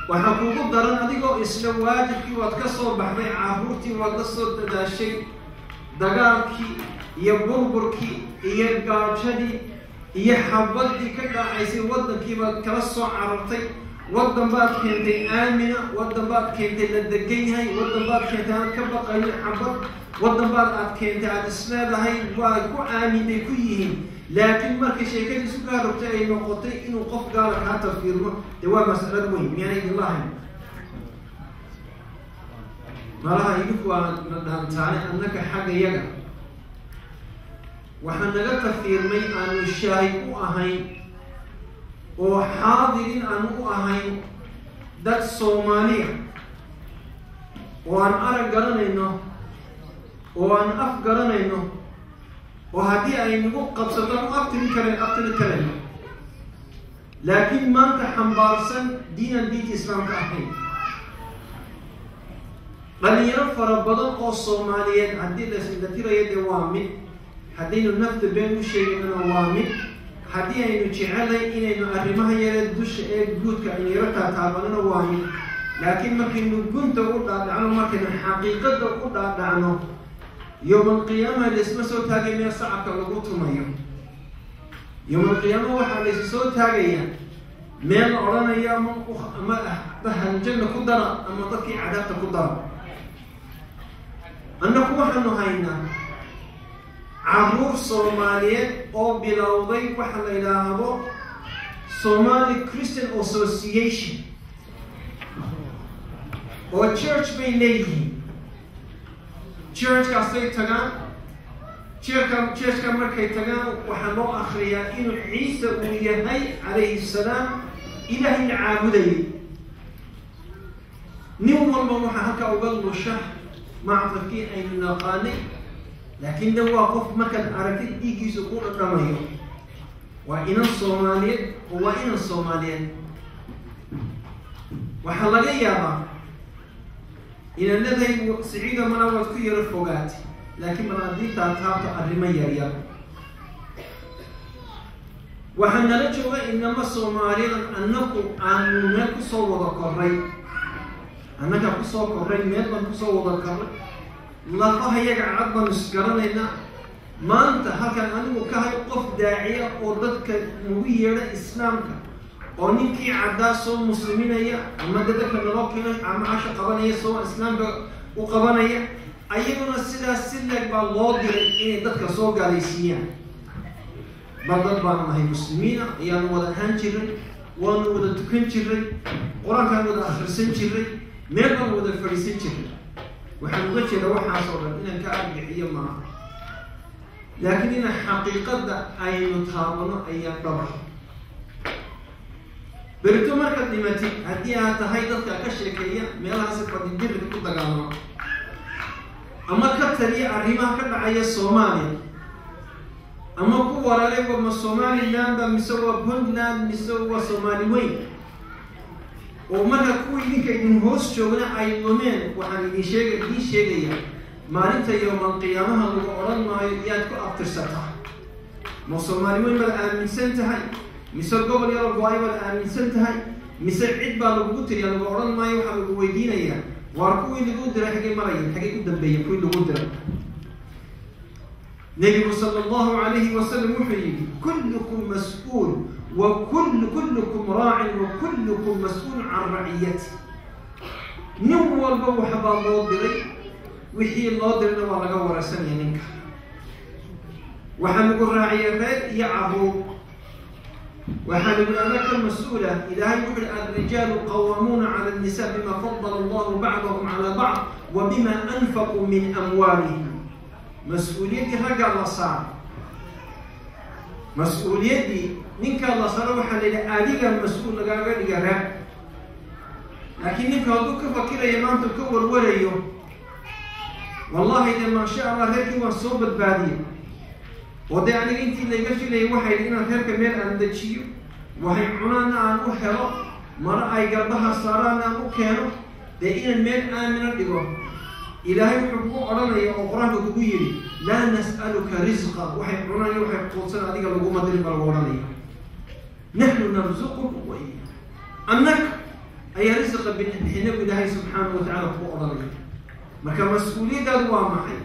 Speaker 11: waxaa kuugu daran adigoo isla waajibkii waad ka soo baxday, carruurtii waad la soo dadaashay, dagaalkii iyo burburkii iyo gaajadii iyo xabadii ka dhacaysay waddankii baad kala soo carartay. waddan baad keentay aamina, waddan baad keentay la degan yahay, waddan baad keentay aad ka baqayo xabad, waddan baad aad keentay aada isleedahay waa ku aaminay ku yihiin. laakiin markay sheekadii isu kaa rogtay ay noqotay inuu qof gaala kaa tafiirmo, dee waa mas'alad weyn. miyaana idin lahayn? malaha idinku waa na dhaantaane annaka xagga yaga waxaa naga tafiirmay aanu shaahid u ahayn oo xaadirin aanu u ahayn dad Soomaaliya oo aan arag garanayno oo aan af garanayno oo haddii ay nagu qabsato u aftiri karen, laakiin maanta xambaarsan diinan diinta islaamka ahayn. dhalinyaro fara badan oo Soomaaliyeed haddii la tirayo dee waa mid, haddaynu nafta been u sheegaynana waa mid, haddii aynu jecelay inaynu arrimaha yare dusha ee guudka aynu yaro taataabanana waa mid. laakiin markaynu gunta u dhaadhacno, markaynu xaqiiqada u dhaadhacno, yowmal qiyaamaha laysma soo taagay meel sacabka lagu tumayo. yowmal qiyaamaha waxaa laysu soo taagaya meel la odhanayo ama hanjanna ku dara ama dadkii cadaabta ku dara. annaku waxaanu haynaa carruur Soomaaliyeed oo bilowday waxa la yidhaahdo Somali Christian Association oo church bay leeyihiin. churchkaasay tagaan, churchka markay tagaan waxaa loo akhriyaa inuu ciise uu yahay calayhi salaam ilaahay la caabudayay. nin walba waxaa halkaa uga lusha macrafkii aynu naqaanay, laakiin de waa qof markaad aragtid dhiiggiisu ku dhadhamayo. waa inan Soomaaliyeed oo waa inan Soomaaliyeed. waxaa laga yaabaa inaad leedahay siciida mana waad ku yaro fogaatay, laakiin bal haddii taataabto arrimo yaryar waxaan nala jooga inama Soomaalida annagu aanu meel ku soo wada korray annaga ku soo korray meel baan ku soo wada korray lafaha yaga cad baan isgaranayna maanta halkan anigu ka hay qof daaciya oo dadka ugu yeedha islaamka oo ninkii caddaa soo musliminaya ama dadka naloo keenay ama casha qabanaya soo islaamka u qabanaya ayaguna sidaas si leeg baa loo diray inay dadka soo gaalaysiiyaan badad baan nahay muslimiina ayaan wada ahaan jiray waanu wada tukan jiray quraankaan wada akhrisan jiray meel baan wada fadhiisan jiray waxaan uga jeedaa waxaas oo dhan inaan ka argaxiyo maaha laakiin ina xaqiiqada aynu taabano ayaa dhabar berito marka dhimatay haddii aad tahay dadka ka sheekeeya meelahaas fadhidirka ku dagaalama ama ka taliya arrimaha ka dhacaya Soomaaliya ama ku waraaray waa Somaliland mise waa Puntland mise waa Soomaali weyn oo marka kuwii ninka in hoos joogna ay lumeen waxaan idin sheegaya maalinta yawmal qiyaamaha lagu oran maayo yaad ku aftirsataa ma Soomaali weyn bal aaminsan tahay mise gobol yar oo ay bal aaminsan tahay mise cid baa lagu tiriyaa lagu oran maayo waxa lagu weydiinaya war kuwii lagu diray xagee marayeen xagee u dambeeyay kuwii lagu diray نبي صلى الله عليه وسلم وحي كلكم مسؤول وكلكم راع وكلكم مسؤول عن رعيته نو والبو حبا الله دري وحي الله درنا ولا قور سنة منك وحنقول راعي الرد يعبو وحنقول أنك مسؤولة إذا يقول الرجال قوامون على النساء بما فضل الله بعضهم على بعض وبما أنفقوا من أموالهم مسؤوليتي رجع الله صار مسؤوليتي منك الله صار وحلل آليك المسؤول لقاعد يقرأ لكن منك هذوك فكر يا مان تكور ولا يوم والله إذا ما شاء الله هيك وصوب البادية وده يعني أنت اللي قلت لي واحد إن هيك ميل عند شيء وهي عنانا عن أحرى مرة أي قلبها صارنا مكانه ده إن الميل آمن الدجاج إلهي حبوه أرانا يا أقران بقويري لا نسألك رزقا وحي عناني وحي قوصنا أديك لقومة دريب الغوراني نحن نرزقك وإياه أنك أي رزق بحنب إلهي سبحانه وتعالى فوق أرانا مكا مسؤولية دادوا معي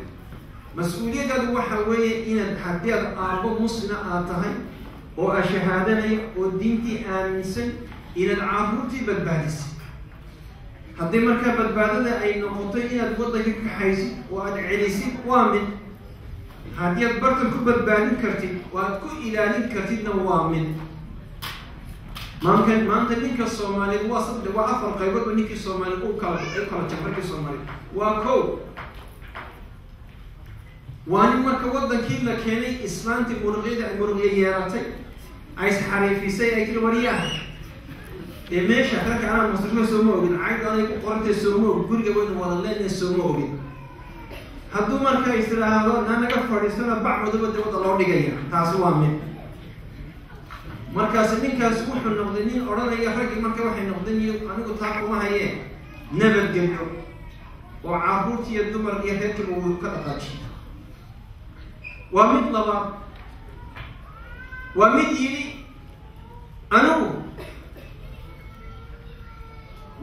Speaker 11: مسؤولية دادوا حوية إن الحديد أعبو مصنع آتهي وأشهادني ودينتي آمنسن إلى العابوتي بالبادس هذه مركبة بعد أي نقطة إن الوضع كحيزي وأدعيسي وامن هذه برضه كبر باني كرتي وأكو إلى كرتي نوامن ممكن نيك الصومالي واسط وعفر قيود ونيك الصومالي أو كلا تفرق الصومالي وأكو وأنا مركب وضع كيلا كيني إسلامتي مرغية يارتي عايز حريفي سي أكل ورياه ماشي هترك أنا مستشفى سموه عايز أنا يكون قرنت السموه كل جوين ولا لين السموه هدو مركا يسترها هذا أنا كفر يسترها بعض بدو الله دقيقة تاسوا من مركا سنين كاسبوح النقدين أرانا يفرق مركا واحد النقدين أنا قلت لكم ما هي نبت جميع وعبورتي يدو مركا يهتك وكذا ومن يلي أنا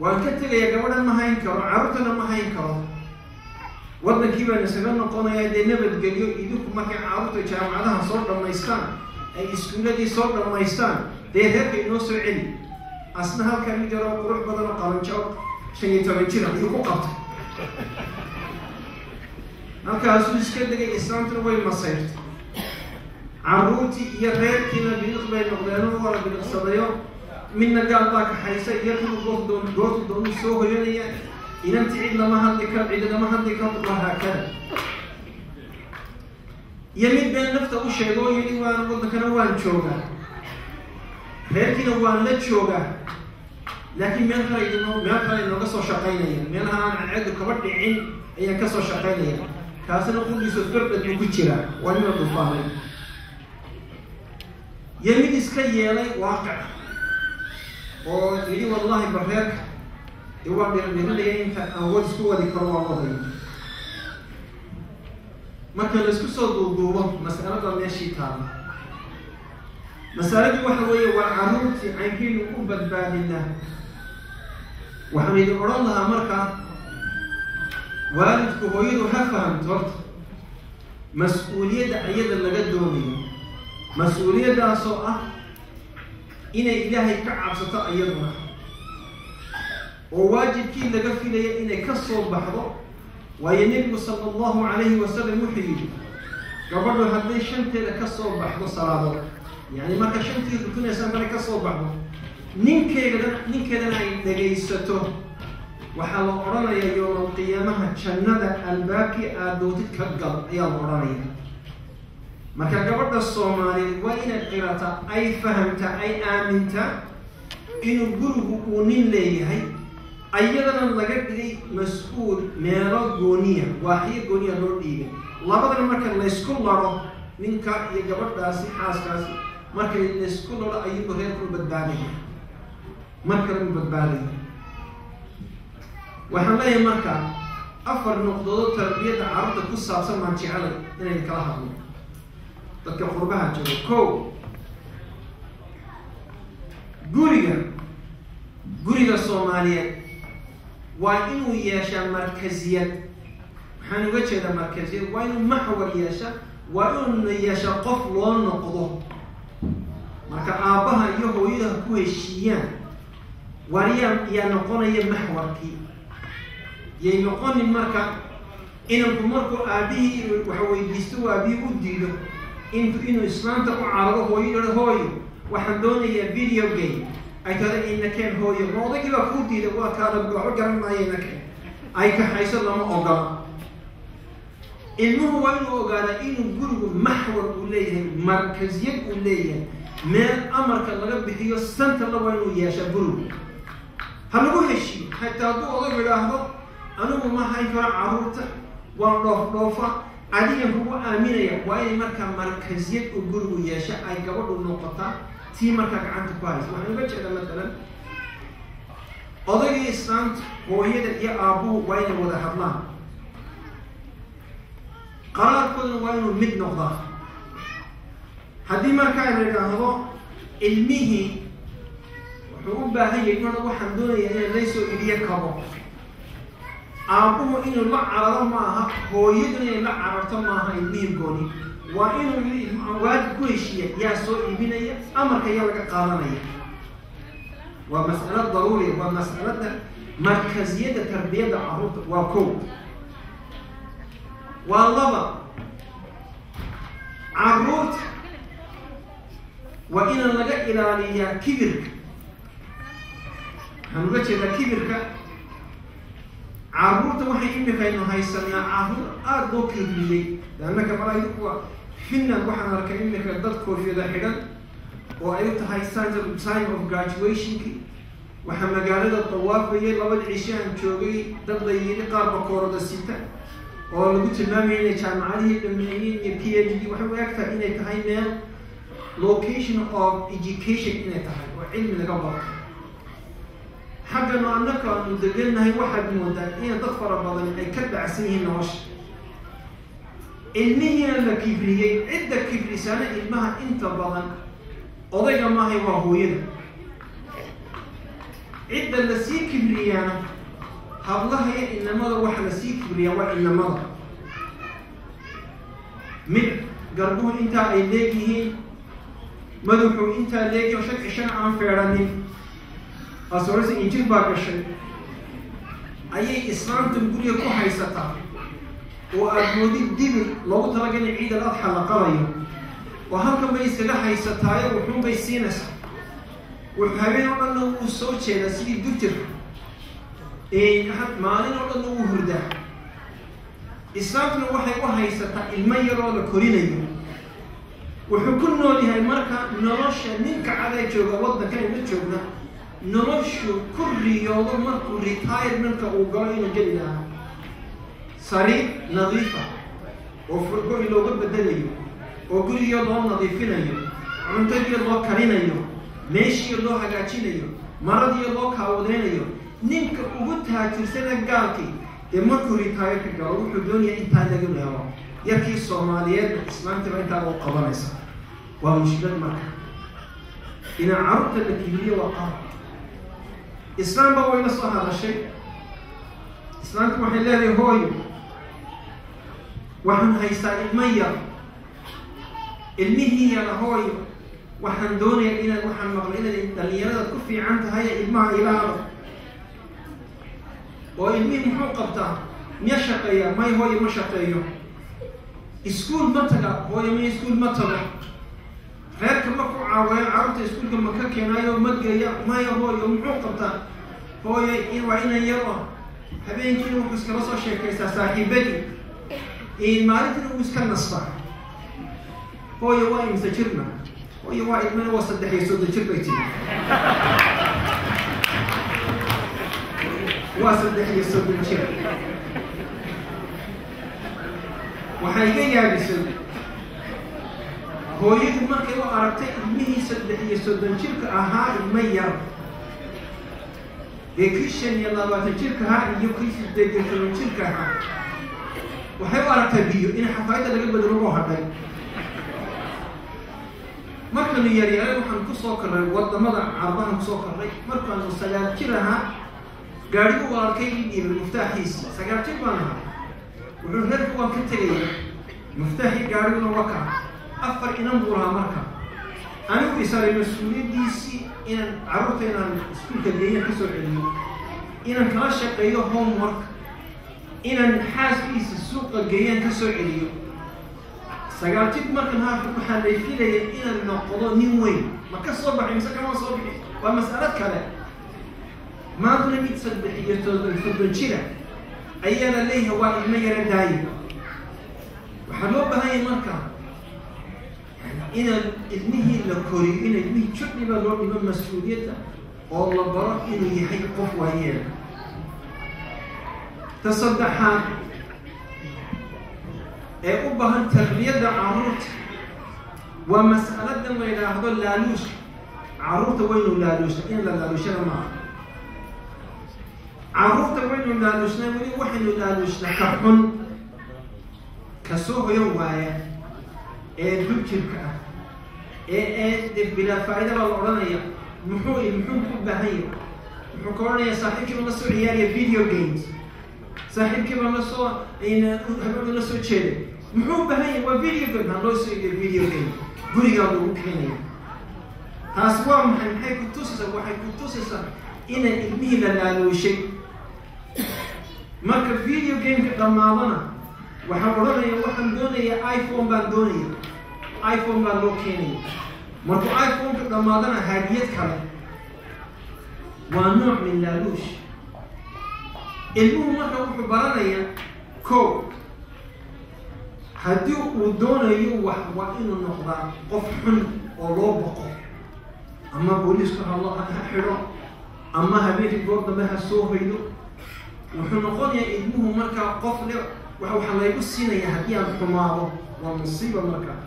Speaker 11: وأنكتر يا جماعة ما هينكروا عرفتنا ما هينكروا وضع كيف نسبنا قونا يا دي نبت قليو يدوك ما كان عرفتوا جامعة صور لما يستان أي سكولة دي صور لما يستان ده هيك إنه سعيد أصلها كان يجرا قروح بدل قرنشاو شيء يتبجينا يكون قط هكذا أسوس كده كي إسلام تروي مصير عروتي يغير كنا بينقبل نقدانو ولا بنقصديو من نجال ذاك حيث يدخل قوت دون سوق ينيا إن أنت عندنا ما هندك عندنا ما هندك وهكذا يمد بين نفته وشيء يلي وان قلنا كنا وان شوقا غير كنا وان لا شوقا لكن من خلي قصة شقينيا منها عن عد كبر عين هي قصة شقينيا كاسنا نقول يسافر بتوكيشرا وان يطفاه يمد إسكاي يلي واقع ويلي والله برهك يوم بيرمي أنت أول سكوا ذكر الله ما كان لسه صوت دوبه مسألة ماشي تام مسألة وحوية والعروض عينكين وقبت بالله waxaan idin odhan lahaa marka waalidku hooyadu ha fahamto horta mas-uuliyadda iyada laga doonayo mas-uuliyaddaasoo ah inay ilaahay ka cabsato iyaduna oo waajibkii laga filaya inay ka soo baxdo waayo nebigu sala allahu calayhi wasalam wuxuu yidhi gabadhu hadday shanteeda ka soo baxdo salaadood yacni marka shantii rukunaysa male ka soo baxdo ninkeedana ay dhagaysato waxaa la odhanayaa yowmal qiyaamaha jannada albaabkii aad dootid ka gal ayaa la odhanaya marka gabadha soomaaliyeed waa inaad qirataa ay fahamtaa ay aamintaa inuu gurigu uu nin leeyahay ayadana laga dhigay mas-uul meelo gooniya waaxiyo gooniya loo dhiibay labadana marka laysku laro ninka iyo gabadhaasi xaaskaasi marka laysku laro ayuu reerku badbaadaya markale u badbaadaya waxaan leeyahay marka 4 nuqdood tarbiyada carruurta ku saabsan maan jecelay inay kala hadlo dadka qurbaha jooga kow guriga Soomaaliyeed waa inuu yeeshaa markaziyad waxaan uga jeedaa markaziyad waa inuu maxwar yeeshaa waa inuu yeeshaa qof loo noqdo marka aabaha iyo hooyada ku heshiiyaan wariyaan yaa noqonaya maxwarkii yay noqonin marka inanku markuu aabihii waxa weydiisto aabihii u diido inuu islaanta u cararo hooyo waxaan doonayaa video game ay kala inakeen hooyo moodagii baa kuu diida waa kaada waxba garan maayo inakeen ay kaxayso lama ogola ilmuhu waa inuu ogaadaa inuu gurigu maxwar uu leeyahay markaziyad uu leeyahay meel amarka laga bixiyo centerla waa inuu yeeshaa gurigu halagu heshiyo xataa hadduu odag idhaahdo anigu ma hayn karo carruurta waan dhoofa adigan kugu aaminaya waa inay markaa markaziyad uu gurigu yeesha ay gabadhu noqotaa tii markaa gacanta ku haysa waxaan uga jeedaa matalan odagii islaamta hooyada iyo aabuhu waa inay wada hadlaan qaraarkooduna waa inuu mid noqdaa haddii markaa la idhaahdo ilmihii wuxuu u baahan yahay inuu waxaan doonayaa inay laysoo idiyo kabo aabuhu inuu la cararo ma aha hooyaduna inay la cararto ma aha ilmihii gooni waa inuu waalid ku heshiiya yaa soo iibinaya amarka yaa laga qaadanaya waa mas'alo daruuriya waa mas'alada markaziyadda tarbiyadda carruurta waa kow waa laba carruurta waa inaan laga ilaaliyaa kibirka waxaan uga jeedaa kibirka carruurta waxay imikaynu haysanaa carruur aada loo kibriyey leannaka malaayidu kuwa finland waxaan arkay imika dad koofiyada xidhan oo ay u tahay sign of graduationki waxaa magaalada dawaafayay 2 cisho aan joogay dad la yidhi qaar bakoorada sita oo lagu tilmaamayay inay jaamacadihii dhameeyeen iyo PhD waxay u egtahay inay tahay meel location of education inay tahay oo cilmi laga barto xaggana annaka aanu degannahay waxaad moodaa in dad fara badan ay ka dhacsan yihiin nolosha ilmihiina la kibriyey cidda kibrisana ilmaha inta badan odayga maahay waa hooyada cidda la sii kibriyaana hablaha iyo inamada waxa la sii kibriyaa waa inamada mid garbuhu intaa ay leegyihiin madaxuu intaa leegyo 5 cishan aan feeranin asoorasi injil baa gashay ayay islaamta guriga ku haysataa oo aad moodid dibi loogu talagalay ciid al-adxa la qabayo oo halkan bay iskaga haysataayo wuxuun bay siinaysaa wuxuu habeen oo dhan uu soo jeedaa sidii dutir maalin oo dhan uu hurdaa islaamtuna waxay u haysataa ilmo yaroo la korinayo wuxuu ku nool yahay marka nolosha ninka cadaa jooga waddankan ina joogna noloshu ku riyoodo markuu retirementka uu galo inuu geli lahaa sariir nadiifa oo furgori looga bedelayo oo gurigii loo nadiifinayo cuntadii loo karinayo meeshii loo hagaajinayo maradii loo kaawadeynayo ninka ugu taajirsanaa gaalkii dee markuu retiireka galo wuxuu doonayaa intaa laga leelo yarkii Soomaaliyeed islaamtiba intaa u qabanaysa waa mushkilad marka إن عرضت الكبيرية وقام إسلام بقى وين صح هذا الشيء إسلام كم حلال هوي وحن هيسا المية المهي على هوي وحن دوني إلى وحن مغلين اللي يرد كفي عنها هي الماء إلى عرض وإلمي محوقبتها مشقية ما هو مشقية إسكول متلا هو يمي إسكول متلا غير كما عوين عرفت إسكول كما كنا يوم متجيا ما هو يوم محوقبتها هو يوعينا يرى حبين كيلو مسك رصا شيء كيسا صاحبتي إن ما عرفت مسك النصفة هو يوعي مسجرنا هو يوعي من وسط دحي سود الشربتي واصل دحي سود الشربتي وحيجي بسود هو يجي مركي وعرفتي إنه سد يسودن شركة أها المير يكشن يلا بات شركة ها يكيس يسودن شركة ها وحي وعرفتي بيو إن حفايته لقى بدروه هذا مركن يري أنا وحن كسوكر وضد مضى عرضان كسوكر مركن السجاد شرها قارئ واركي يجي بالمفتاح يسي سجاد شربانها وحنا هو كتير مفتاحي قارئ ووقع أفر إن أمورها مركب أنا بيصير المسؤولين دي سي إن عرفت إن سكول كدية كسر علمي إن كلاش قيو هوم ورك إن حاس بيس السوق الجيان كسر علمي سجلتك مركب ها في محل فيله إن النقطة نيوين ما كسر بعدين سكما صار ومسألة كلام ما تقول يتصدق يتصدق شيء أيانا ليه هو المير الدايم وحلو بهاي المركب إن المهي الكوري إن المهي شكل بالرب من مسؤوليته والله برا إنه يحيي قفوة هي تصدحان أبوها تربية عروت ومسألة ما إلى هذا اللالوش عروت وين اللالوش إن اللالوش أنا ما عروت وين اللالوش نقولي واحد اللالوش نكحن كسوه يوم وايا دكتورك بلا فائدة والله محو بهاي محو كورنيا صاحب كم نسوا عيالي فيديو جيمز صاحب كم نسوا إن هم نسوا تشيل محو بهاي وفيديو جيم هنلوس فيديو جيم قولي قالوا كينيا هاسوا محن حي كنتوسس إن الميل لا شيء مركب فيديو جيم كدماضنا وحورنا وحن دوني آيفون باندوني آيفون بالوكيني مركو آيفون لما ضنا هدية كله ونوع من لالوش المهم مركو برانيا كو هديو ودونا يوح وإنه النقطة قفحن ولوبقه أما بوليس كه الله أتحرى أما هبيت الجود بها السوق يدو وحنقول يا المهم مركو قفل وحو حلايبو السنة يهديها الحمارة والمصيبة مركو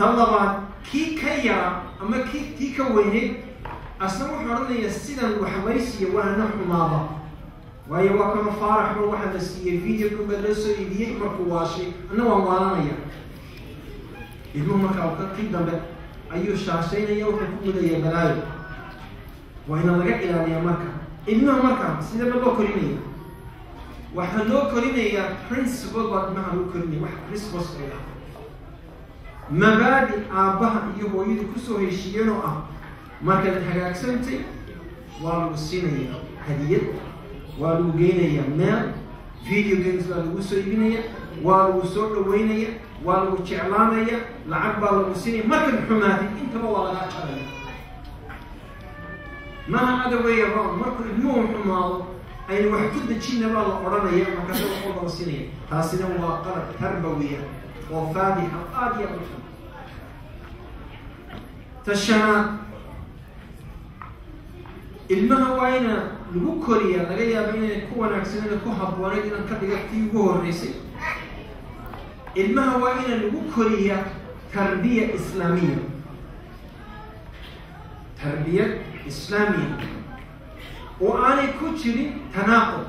Speaker 11: طبعا كي كيا أما كي كوينه أصلاً حرنا يسيدن وحويسي وأنا حماضة وهي وكما فارح واحد السي فيديو كم بدرسه يديه مركواشي أنا ومانا يا المهم كأوقات كده أيو شاشين يوم كم بدأ يبلاي وهنا لقى إلى أمريكا إنه أمريكا سيدا بلو كريمية وحلو كريمية principle بعد ما هلو كريمية واحد principle صغير مبادئ آبها يهو يدكسو هيشيانو مركز الحاجة أكسنتي والو السينية هدية والو جينية مال فيديو جيمز والو سويبينية والو سوق وينية والو شعلانية لعب والو السينية مركز حماتي انت والله لا تشغل ما هذا way around مركز المهم حماض أي وحدود تشينا والله قرانية مركز والو السينية هاسنا واقرة تربوية وفادحة آدية بشر تشانات المها وعينا لغو كوريا لغاية بين كوانا أكسنين كو حبوانا دينا كبيرا تيوغو الرئيسي المها وعينا لغو كوريا تربية إسلامية تربية إسلامية وآني كوتشري تناقض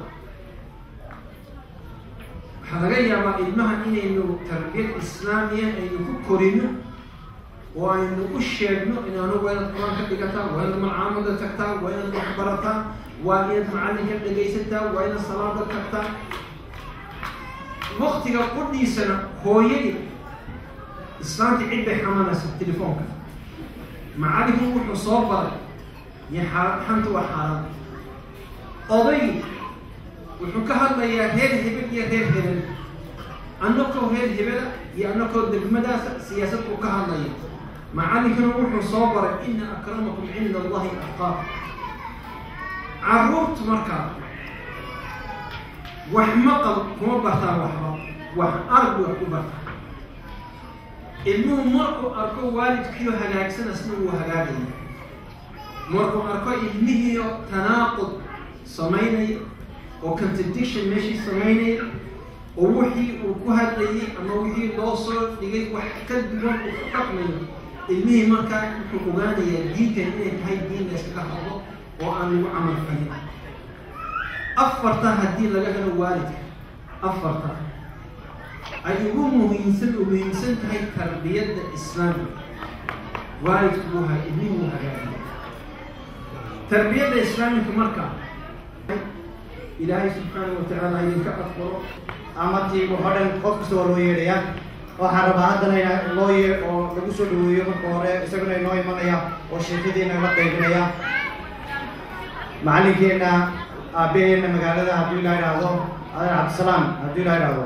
Speaker 11: هذا المها إنه تربية إسلامية إنه كورينو وأن أشيرنا إن أنا وين القرآن كتيجتا وين المعاملة تكتا وين المخبرتا وين معلم كتيجتا وين الصلاة تكتا وقت يقولني سنة هو يجي إسلام تعيد حمانا التليفون معلم هو صوبر يحنت وحرام قضي وحكاها ما يهير هبل يهير هبل أنك هير هبل يأنك دقمدا سياسة وكاها ما يه معاني كانوا روحوا صابر إن أكرمكم عند الله أتقاكم عروت مركب وحمقل كما برتا وحأرض وحبرتا إنه مركو أركو والد كيو هلاكسن اسمه هلاكي مركو أركو إنه تناقض سميني وكونتراديكشن ماشي سميني ووحي وكهد لي أما وحي لوصل لقيت وحكد بلون وفقمي المهم مركا حقوقاني الدين كان إنك هاي الدين ليسكا الله وأنا عمل فيه أفرتها الدين لغاية والدك أفرتها أيقوم مهمسن هاي تربية الإسلام والد أبوها ابني وهاي تربية الإسلام كمركا إلهي سبحانه وتعالى إنك أطفره
Speaker 9: أمتي وحدن قف سوالوية يا وحرباتنا يا لوية ولبسوا لوية مكورة سكنا نوي منايا وشيتنا مكينا معلكنا أبينا مقالة عبد الله رازو عبد السلام عبد الله رازو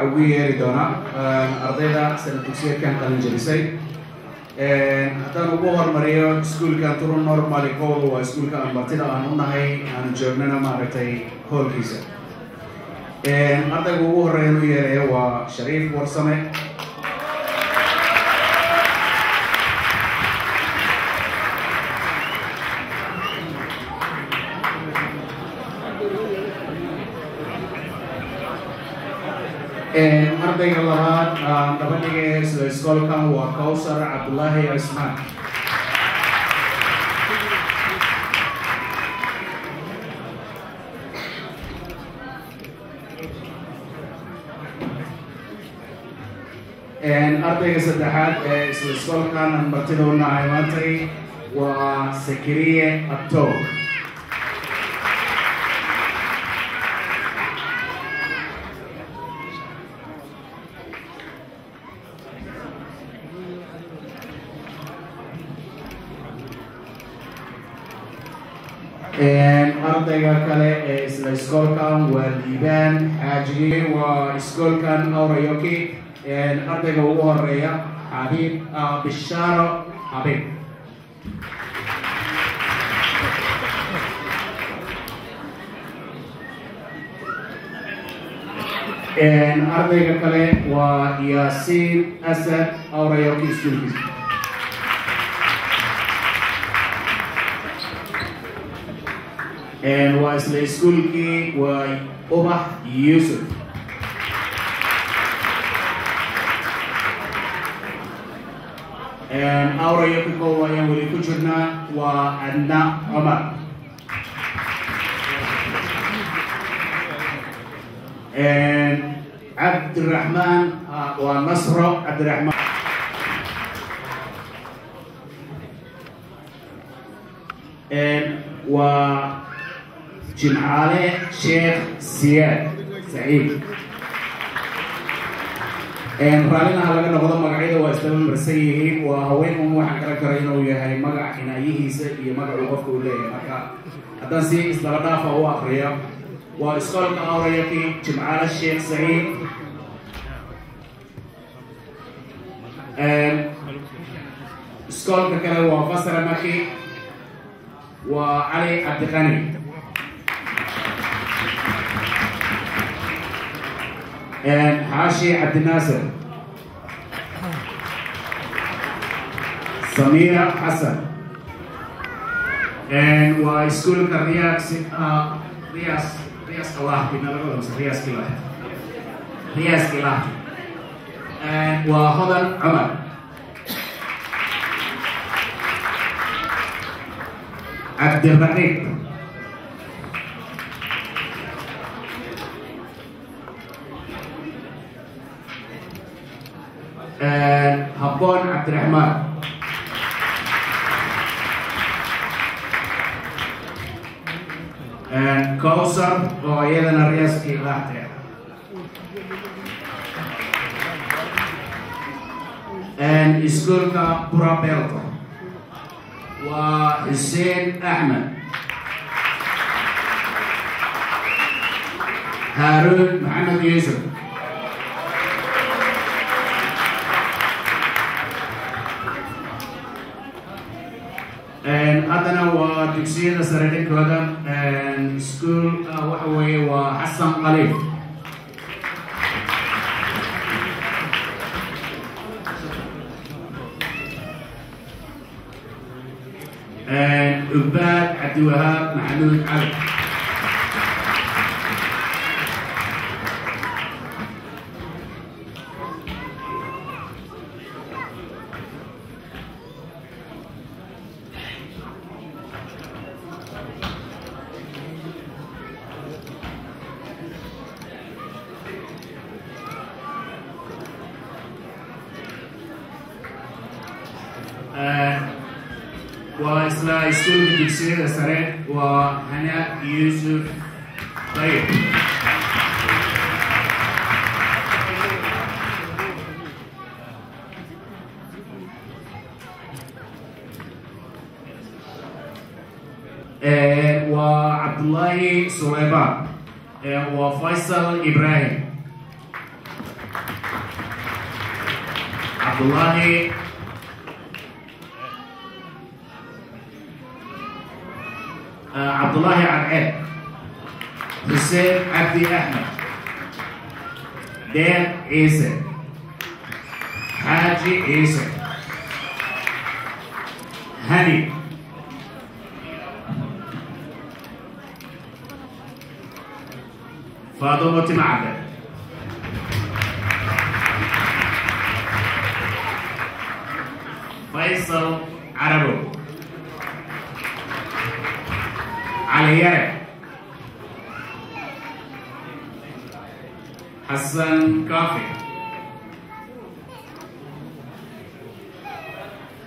Speaker 2: ugu yeeri doonaa ardayda sana dugsiyeedkan qalin jabisay haddaan ugu hormariyo iskuulkan Turun Normally Code waa iskuulka aan martida aan u nahay aan joognana maaragtay hoolkiisa ardayga ugu horeeya inuu yeerayo waa Shariif Warsame ardayga labaad gabadhiga sida iskoolkan waa Kawsar Cabdullaahi Cismaan ardayga saddexaad ee sida iskoolkan martida u nahay maantay waa Sakariye Abtoog ardayga kale ee isla iskoolkan waa Liibaan Xaaji waa iskoolkan Awrayoki ardayga ugu horeeya Xabiib Bishaaro Xabiib ardayga kale waa Yaasiin Asad Awrayoki iskoolkiisa waa isla iskuulkii waa Ubax Yuusuf Awrayoki koow ayaan weli ku jirnaa waa Adna Cumar Cabdiraxmaan waa Nasro Cabdiraxmaan waa Jimcaale Sheekh Siyaad Saciid raallinaha laga noqdo magacyada waa isdaba marsan yihiin waa haween waxaan garan kara inuu yahay magac cinaayihiisa iyo magacuu qofka uu leeyahay marka haddaan si isdaba dhaafa u akriyo waa iskoolka Awrayoki Jimcaale Sheekh Saciid iskoolka kale waa Fasra Maki waa Cali Cabdiqani حاشي عبد الناصر سميرة حسن وسكول رياض الله رياض الله وهدى عمر عبد الرقيق هبون عبد الرحمن كوثر وأيضا الرئيس في غاحته إسكولكا برابيلتو وحسين أحمد هارون محمد يوسف أدنى ودكسية سردين كودم سكول وحوي وحسن قليل عباد عبد الوهاب محمود علي وإسلا يسول بالدكسير سريع وهنا يوسف طيب وعبد الله سليمان وفيصل إبراهيم عبد الله عبد الله عبد حسين عبدي أحمد دين عيسى حاجي عيسى هني فاطمة معبد فيصل عربو علي يرى حسن كافي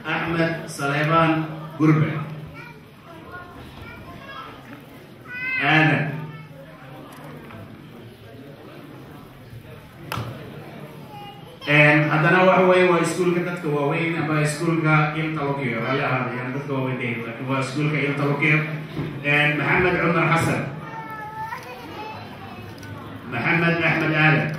Speaker 2: أحمد سليمان قربة آدم هذا وحوي ويسكول كتت كواوين أبا يسكول كيم تلوكير على هذا يعني كتت كواوين ده لكن هو يسكول كيم تلوكير محمد عمر حسن محمد أحمد آدم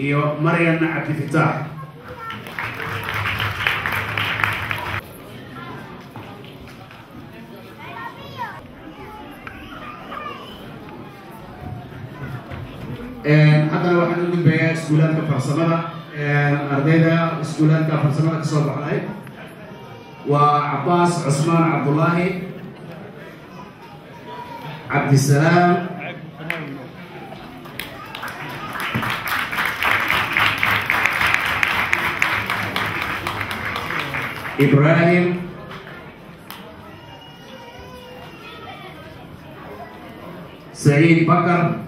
Speaker 2: iyo Maryam Abdi Fatah haddana waxaan u gudbayaa iskuulaadka farsamada ardayda iskuulaadka farsamada ka soo baxday waa Cabbaas Cusmaan Cabdullaahi Cabdisalaam إبراهيم سعيد بكر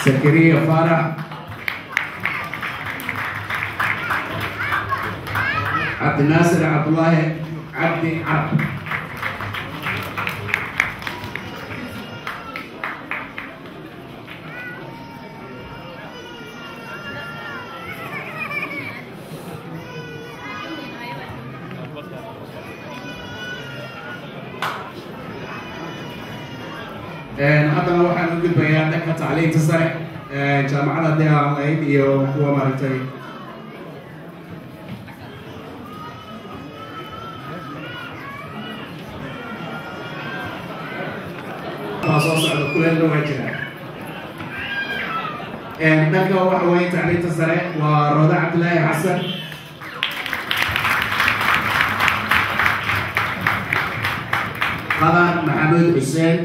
Speaker 2: زكريا فرح عبد الناصر عبد الله عبد عرب haddana waxaan u gudbayaa dhanka tacliinta sare jaamacada deeaanlayd iyo kuwa maaragtay soo socda kuleelna waa jiraan dhanka waxa weeye tacliinta sare waa Roode Cabdilaahi Xasan qadan maxamed xuseen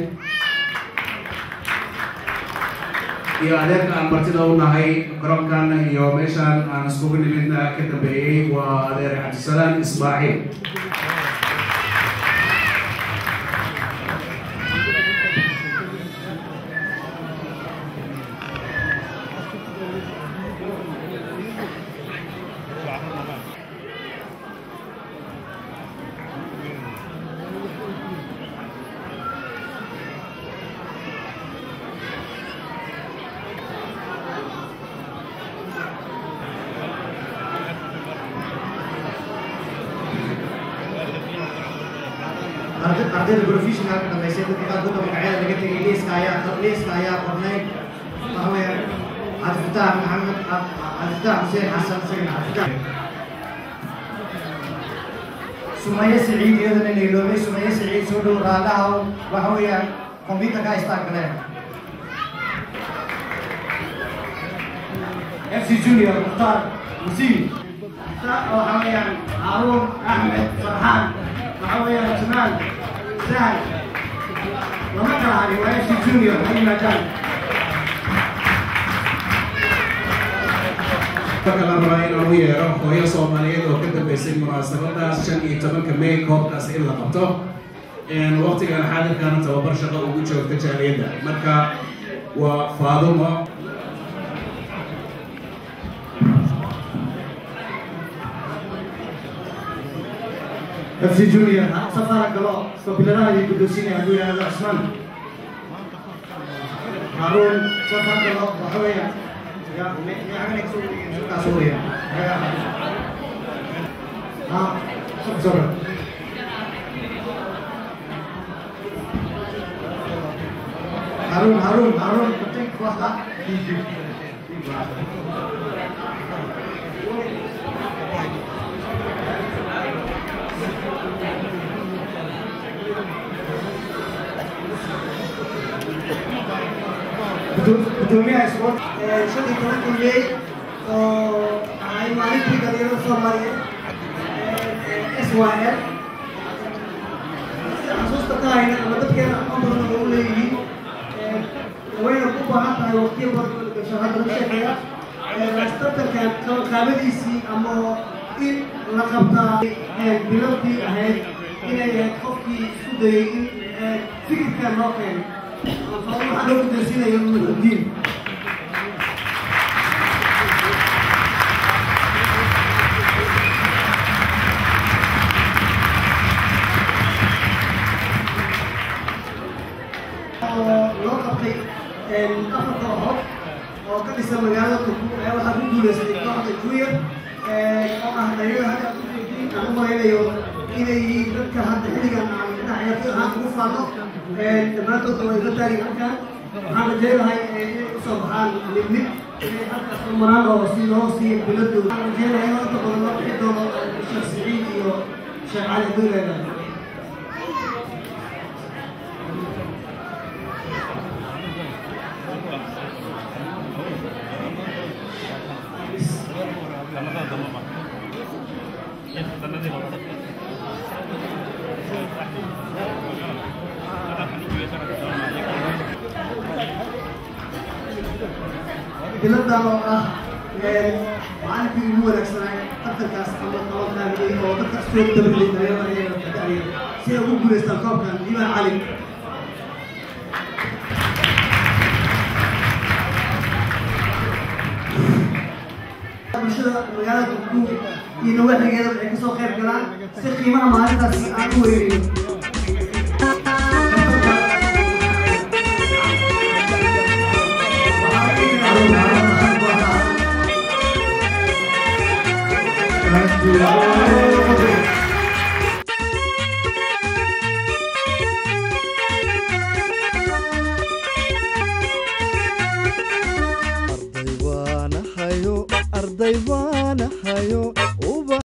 Speaker 2: iyo adeerka aan martida u nahay garoonkan iyo meeshaan aan iskugu nimidna ka dambeeyey waa adeer cabdisalaam ismaaciil.
Speaker 9: ardayda professionalka dhameysay dadka qaarkood magacyada laga tegay liiska ayaa qornay waxa weeyaan cabdifataax maxamed cabdifataax xuseen xasan sagin cabdifataax sumaye siciid iyadana nairobi sumaye siciid soo dhow raalaha waxa weeyaan computerka istaagaleen FC Junior Mukhtar Musin waxa weeyaan Harun Ahmed Farhan waxa weeyaan Jamal Zahid lama kala harin waa FC Junior ay maadaan
Speaker 2: marka la rabaa in lagu yeero hooyo Soomaaliyeed oo ka dambeysay munaasabadaas 15 May koobkaas in la qabto waqtigan xaadirkan tababar shaqo ugu joogta jaaliyadda marka waa Faadumo
Speaker 9: FC Junior safara galo qabiladaha iyo guddoonsiinaya hadduu yidhaahdo Cusmaan Harun safar galo waxa weeyaan Harun penting kuasa gudoomiyaha sport shaqii kala kulmiyey oo ay maalintii dhalinyarada Soomaaliyeed SYL xasuusta tahayna ama dadkeena aqoon badan oo u leeyihiin wayna ku baahan tahay waqtiyo badan shaqada lagu shaqeeya tartankan qaabadiisii ama in la qabtaa bilowdii ahayd inay ahayd qofkii isku dayay in fikirkan loo keenay waxaa loo guddoonsiinayo Nuruddin loo qabtay afar kooxood oo ka dhisan magaalada Turku ayaa waxaa ku guuleystay kooxda Junior oo ah dhalinyarada hadda aan u malaynayo inay yihiin dadka hadda xilligan aan ciyaartoy ahaan ugu faano dhammaantood way la taagin halkan waxaan rajaynahay inay usoo baxaan mid inay halkaas u maraan oo si loo siiyo biladooda waxaan rajaynahay in inta badan loo bixi doono Sheekh Siciid iyo Sheekh Cali Duuleeda biladan oo ah maalinkii ugu wanaagsanay tartankaas ama qabanqaabiyey oo dadka soo dabalay dhalinyarada si ay ugu guuleystaan koobkan Imaan Cali bulshada magaalada Turku iyo nawaaxigeeda waxay kasoo qayb galaan si qiimaha maalintaasi aan u weyneeyo
Speaker 1: arday